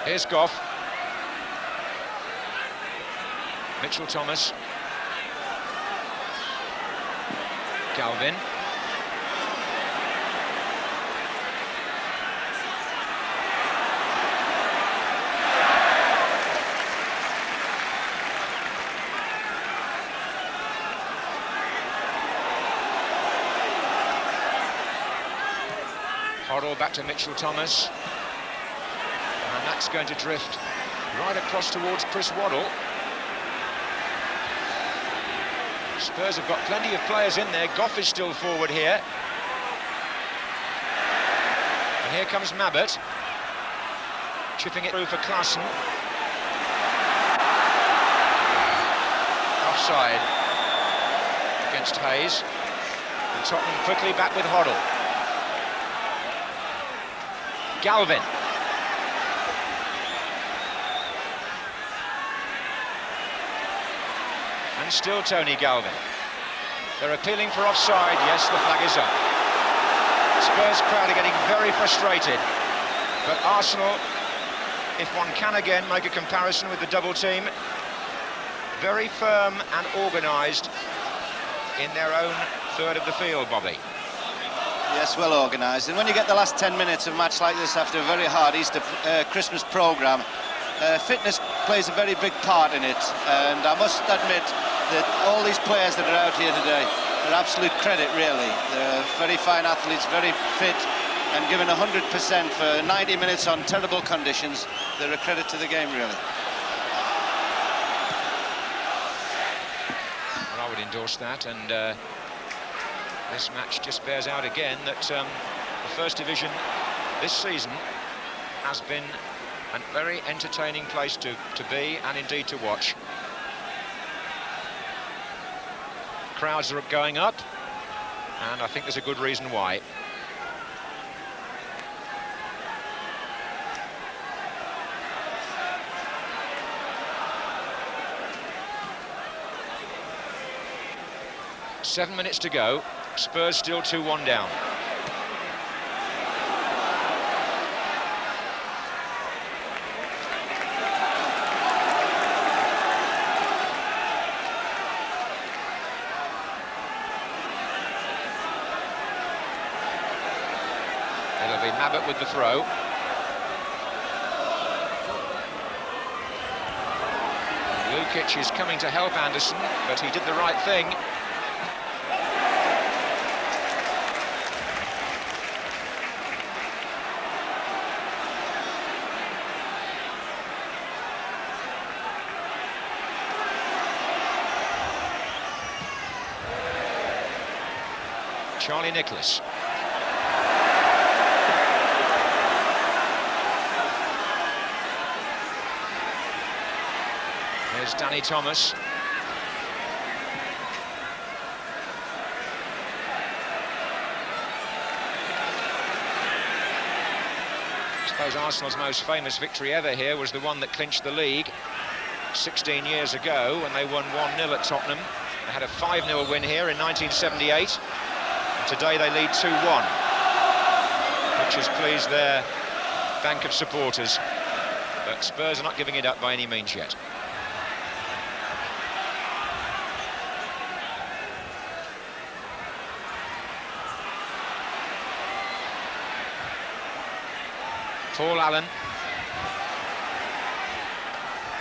Here's Goff. Mitchell Thomas. Galvin. Hoddle back to Mitchell Thomas. And that's going to drift right across towards Chris Waddle. Spurs have got plenty of players in there. Goff is still forward here. And here comes Mabbutt. Chipping it through for Clausen. Offside against Hayes. And Tottenham quickly back with Hoddle. Galvin. And still Tony Galvin. They're appealing for offside. Yes, the flag is up. Spurs crowd are getting very frustrated. But Arsenal, if one can again make a comparison with the double team, very firm and organised in their own third of the field, Bobby. Yes, well organised. And when you get the last 10 minutes of a match like this after a very hard Easter Christmas programme, fitness plays a very big part in it. And I must admit that all these players that are out here today are absolute credit, really. They're very fine athletes, very fit, and given 100% for 90 minutes on terrible conditions. They're a credit to the game, really. Well, I would endorse that, and this match just bears out again that the First Division this season has been a very entertaining place to be and indeed to watch. Crowds are going up, and I think there's a good reason why. Seven minutes to go. Spurs still 2-1 down. It'll be Mabbutt with the throw. Lukic is coming to help Anderson, but he did the right thing. Charlie Nicholas. Here's Danny Thomas. I suppose Arsenal's most famous victory ever here was the one that clinched the league 16 years ago when they won 1-0 at Tottenham. They had a 5-0 win here in 1978. Today they lead 2-1, which has pleased their bank of supporters. But Spurs are not giving it up by any means yet. Paul Allen.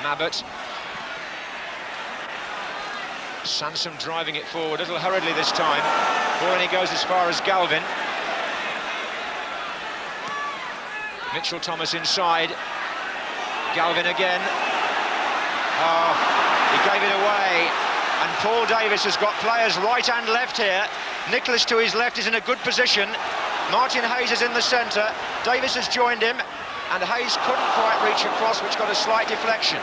Mabbutt. Sansom driving it forward a little hurriedly this time. Ball only goes as far as Galvin. Mitchell Thomas inside. Galvin again. Oh, he gave it away. And Paul Davis has got players right and left here. Nicholas to his left is in a good position. Martin Hayes is in the centre. Davis has joined him. And Hayes couldn't quite reach across, which got a slight deflection.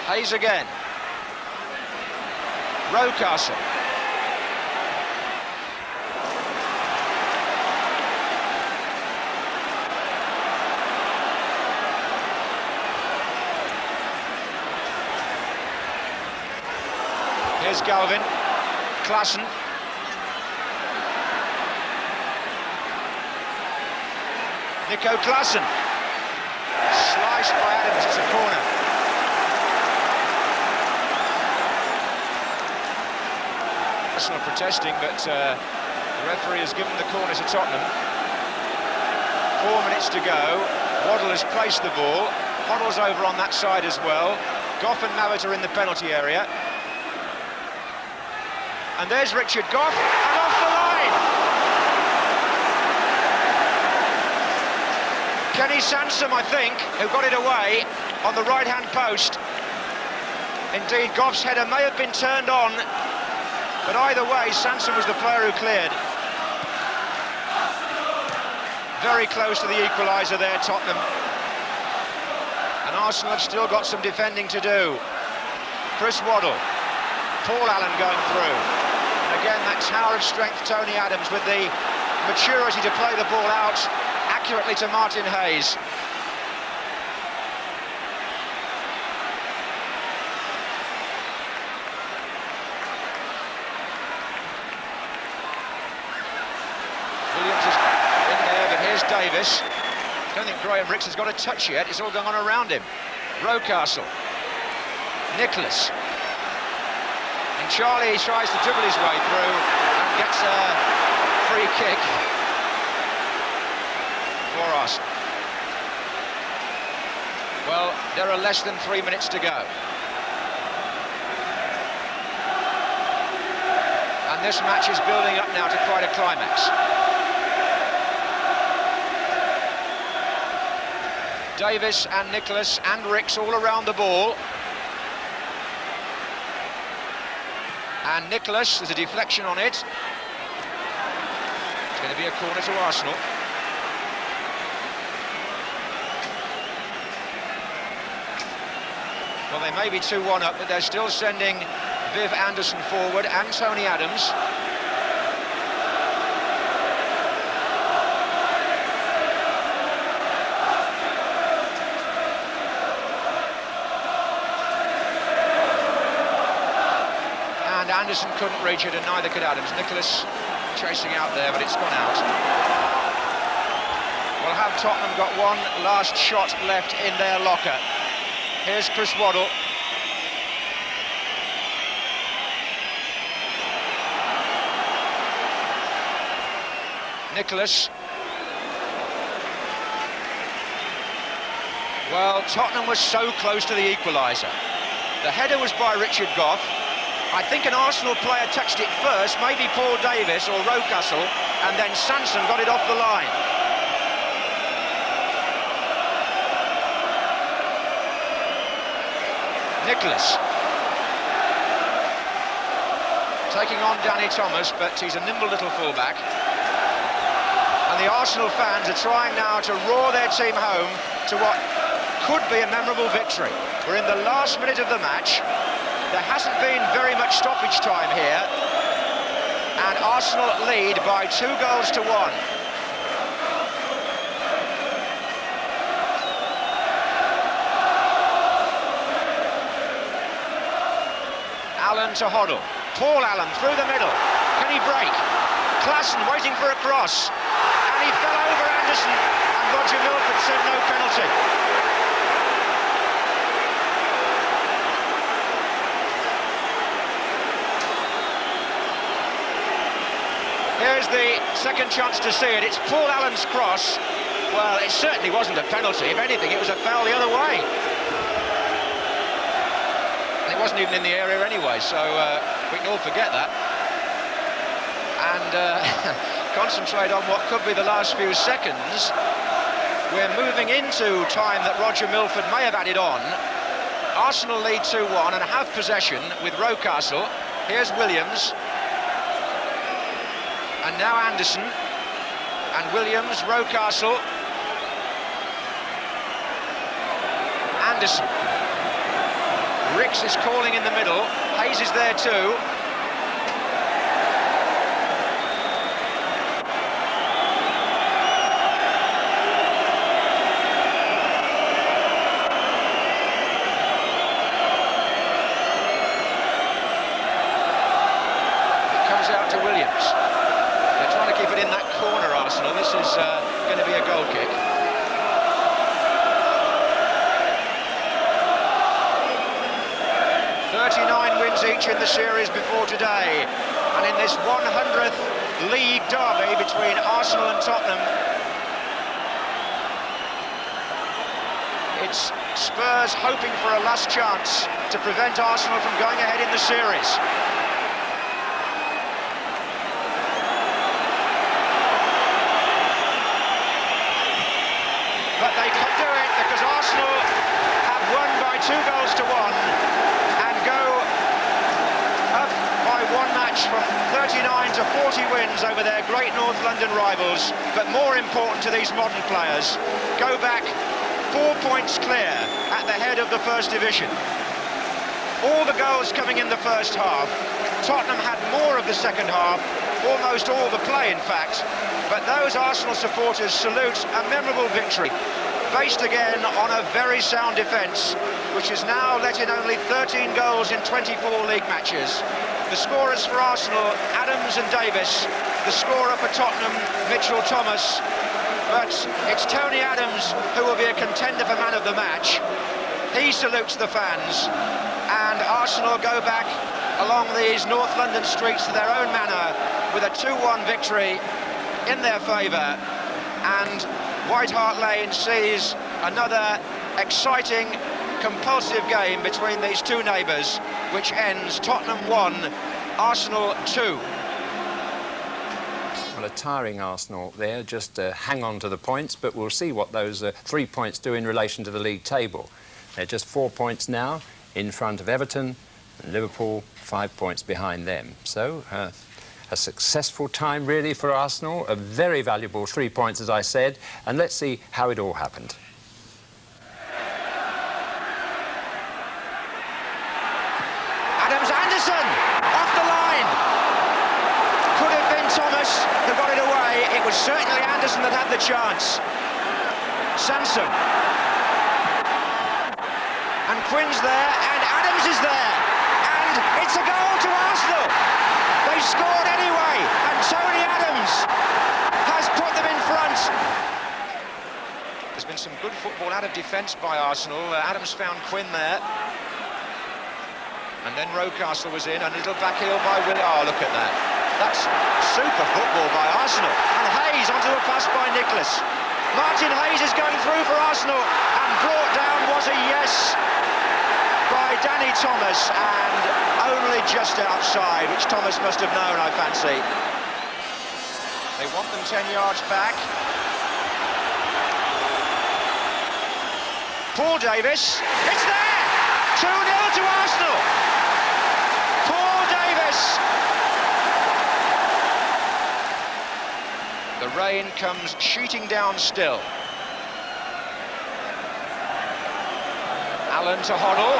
Hayes again. Rocastle. Here's Galvin. Klassen. Nico Klassen. Sliced by Adams, it's a corner. Arsenal protesting, but the referee has given the corner to Tottenham. 4 minutes to go. Waddle has placed the ball. Hoddle's over on that side as well. Goff and Mavett are in the penalty area. And there's Richard Goff, and off the line! Kenny Sansom, I think, who got it away on the right-hand post. Indeed, Goff's header may have been turned on, but either way, Sansom was the player who cleared. Very close to the equaliser there, Tottenham. And Arsenal have still got some defending to do. Chris Waddle, Paul Allen going through. And again, that tower of strength, Tony Adams, with the maturity to play the ball out accurately to Martin Hayes. Williams is in there, but here's Davis. I don't think Graham Rix has got a touch yet. It's all going on around him. Rocastle. Nicholas. And Charlie tries to dribble his way through and gets a free kick for Arsenal. Well, there are less than 3 minutes to go. And this match is building up now to quite a climax. Davis and Nicholas and Rix all around the ball. And Nicholas, there's a deflection on it. It's going to be a corner to Arsenal. Well, they may be 2-1 up, but they're still sending Viv Anderson forward and Tony Adams. And Anderson couldn't reach it, and neither could Adams. Nicholas chasing out there, but it's gone out. Well, have Tottenham got one last shot left in their locker? Here's Chris Waddle. Nicholas. Well, Tottenham was so close to the equaliser. The header was by Richard Goff. I think an Arsenal player touched it first, maybe Paul Davis or Rocastle, and then Sansom got it off the line. Nicholas. Taking on Danny Thomas, but he's a nimble little fullback. And the Arsenal fans are trying now to roar their team home to what could be a memorable victory. We're in the last minute of the match. There hasn't been very much stoppage time here. And Arsenal lead by 2 goals to 1. Allen to Hoddle. Paul Allen through the middle. Can he break? Klassen waiting for a cross. And he fell over Anderson. And Roger Milford said no penalty. Here's the second chance to see it. It's Paul Allen's cross. Well, it certainly wasn't a penalty. If anything, it was a foul the other way. And it wasn't even in the area anyway, so we can all forget that. And concentrate on what could be the last few seconds. We're moving into time that Roger Milford may have added on. Arsenal lead 2-1 and have possession with Rocastle. Here's Williams. And now Anderson. And Williams, Rocastle. Anderson. Ricks is calling in the middle. Hayes is there too. Out to Williams. They're trying to keep it in that corner, Arsenal. This is going to be a goal kick. "39 wins each in the series before today, and in this 100th league derby between Arsenal and Tottenham, it's Spurs hoping for a last chance to prevent Arsenal from going ahead in the series. But they can do it because Arsenal have won by 2 goals to 1 and go up by 1 match from 39 to 40 wins over their great North London rivals. But more important to these modern players, go back 4 points clear at the head of the First Division. All the goals coming in the first half. Tottenham had more of the second half, almost all the play in fact. But those Arsenal supporters salute a memorable victory, based again on a very sound defence, which has now let in only 13 goals in 24 league matches. The scorers for Arsenal, Adams and Davis. The scorer for Tottenham, Mitchell Thomas. But it's Tony Adams who will be a contender for man of the match. He salutes the fans, and Arsenal go back along these North London streets to their own manner with a 2-1 victory in their favour, and White Hart Lane sees another exciting, compulsive game between these two neighbours, which ends Tottenham 1, Arsenal 2. Well, a tiring Arsenal there, just hang on to the points, but we'll see what those 3 points do in relation to the league table. They're just 4 points now in front of Everton, and Liverpool 5 points behind them. So, a successful time really for Arsenal, a very valuable 3 points, as I said, and let's see how it all happened. Adams, Anderson, off the line. Could have been Thomas who got it away. It was certainly Anderson that had the chance. Sansom. And Quinn's there, and Adams is there. And it's a goal to Arsenal. They scored anyway, and Tony Adams has put them in front. There's been some good football out of defence by Arsenal. Adams found Quinn there. And then Rocastle was in, and a little back heel by Willie. Oh, look at that. That's super football by Arsenal. And Hayes onto a pass by Nicholas. Martin Hayes is going through for Arsenal, and brought down was a yes by Danny Thomas, and only just outside, which Thomas must have known, I fancy. They want them 10 yards back. Paul Davis, it's there! 2-0 to Arsenal! Paul Davis! The rain comes sheeting down still. Allen to Hoddle.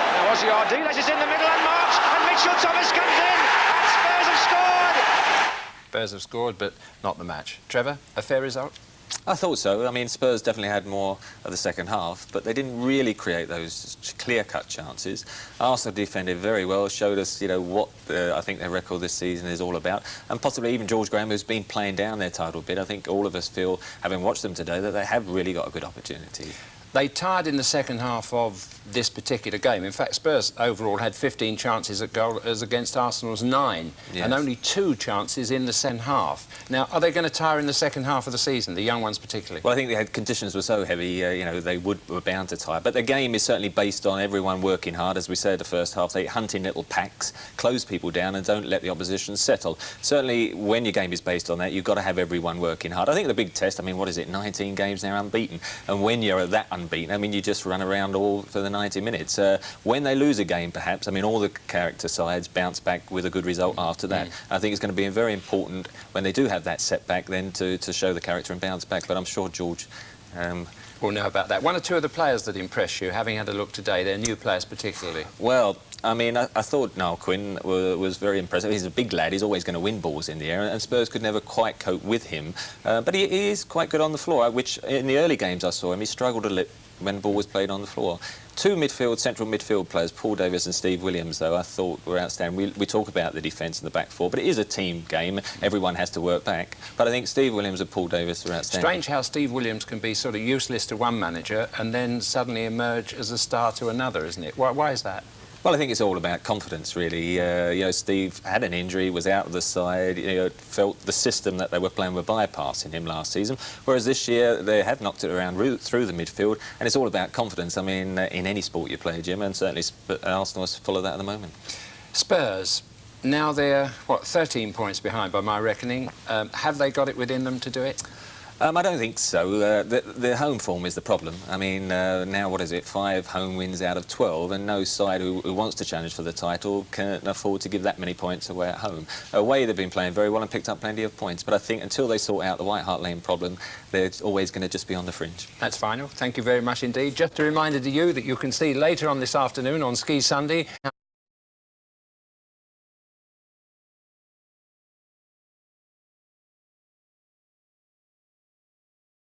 Now Ozzy Ardiles is in the middle and marks, and Mitchell Thomas comes in, and Spurs have scored! Spurs have scored, but not the match. Trevor, a fair result? I thought so. I mean, Spurs definitely had more of the second half, but they didn't really create those clear-cut chances. Arsenal defended very well, showed us, you know, what I think their record this season is all about, and possibly even George Graham, who's been playing down their title bid. I think all of us feel, having watched them today, that they have really got a good opportunity. They tied in the second half of this particular game. In fact, Spurs overall had 15 chances at goal as against Arsenal's 9, Yes. and only 2 chances in the second half. Now, are they going to tire in the second half of the season, the young ones particularly? Well, I think the conditions were so heavy, you know, they were bound to tire. But the game is certainly based on everyone working hard. As we said, the first half, they hunt in little packs, close people down and don't let the opposition settle. Certainly, when your game is based on that, you've got to have everyone working hard. I think the big test, I mean, what is it, 19 games now unbeaten. And when you're that unbeaten, I mean, you just run around all for the 90 minutes. When they lose a game, perhaps, I mean, all the character sides bounce back with a good result after that. I think it's going to be very important when they do have that setback then to show the character and bounce back. But I'm sure George We'll know about that. 1 or 2 of the players that impressed you, having had a look today, they're new players particularly. Well, I mean, I thought Niall Quinn was very impressive. He's a big lad. He's always going to win balls in the air, and Spurs could never quite cope with him. But he is quite good on the floor, which in the early games I saw him, he struggled a little when the ball was played on the floor. 2 central midfield players, Paul Davis and Steve Williams, though, I thought were outstanding. We talk about the defence and the back four, but it is a team game. Everyone has to work back. But I think Steve Williams and Paul Davis were outstanding. Strange how Steve Williams can be sort of useless to one manager and then suddenly emerge as a star to another, isn't it? Why is that? Well, I think it's all about confidence, really. You know, Steve had an injury, was out of the side, you know, felt the system that they were playing were bypassing him last season, whereas this year they have knocked it around through the midfield, and it's all about confidence. I mean, in any sport you play, Jim, and certainly Arsenal is full of that at the moment. Spurs, now they're, what, 13 points behind by my reckoning. Have they got it within them to do it? I don't think so. The home form is the problem. I mean, now, what is it, 5 home wins out of 12, and no side who wants to challenge for the title can afford to give that many points away at home. Away, they've been playing very well and picked up plenty of points, but I think until they sort out the White Hart Lane problem, they're always going to just be on the fringe. That's final. Thank you very much indeed. Just a reminder to you that you can see later on this afternoon on Ski Sunday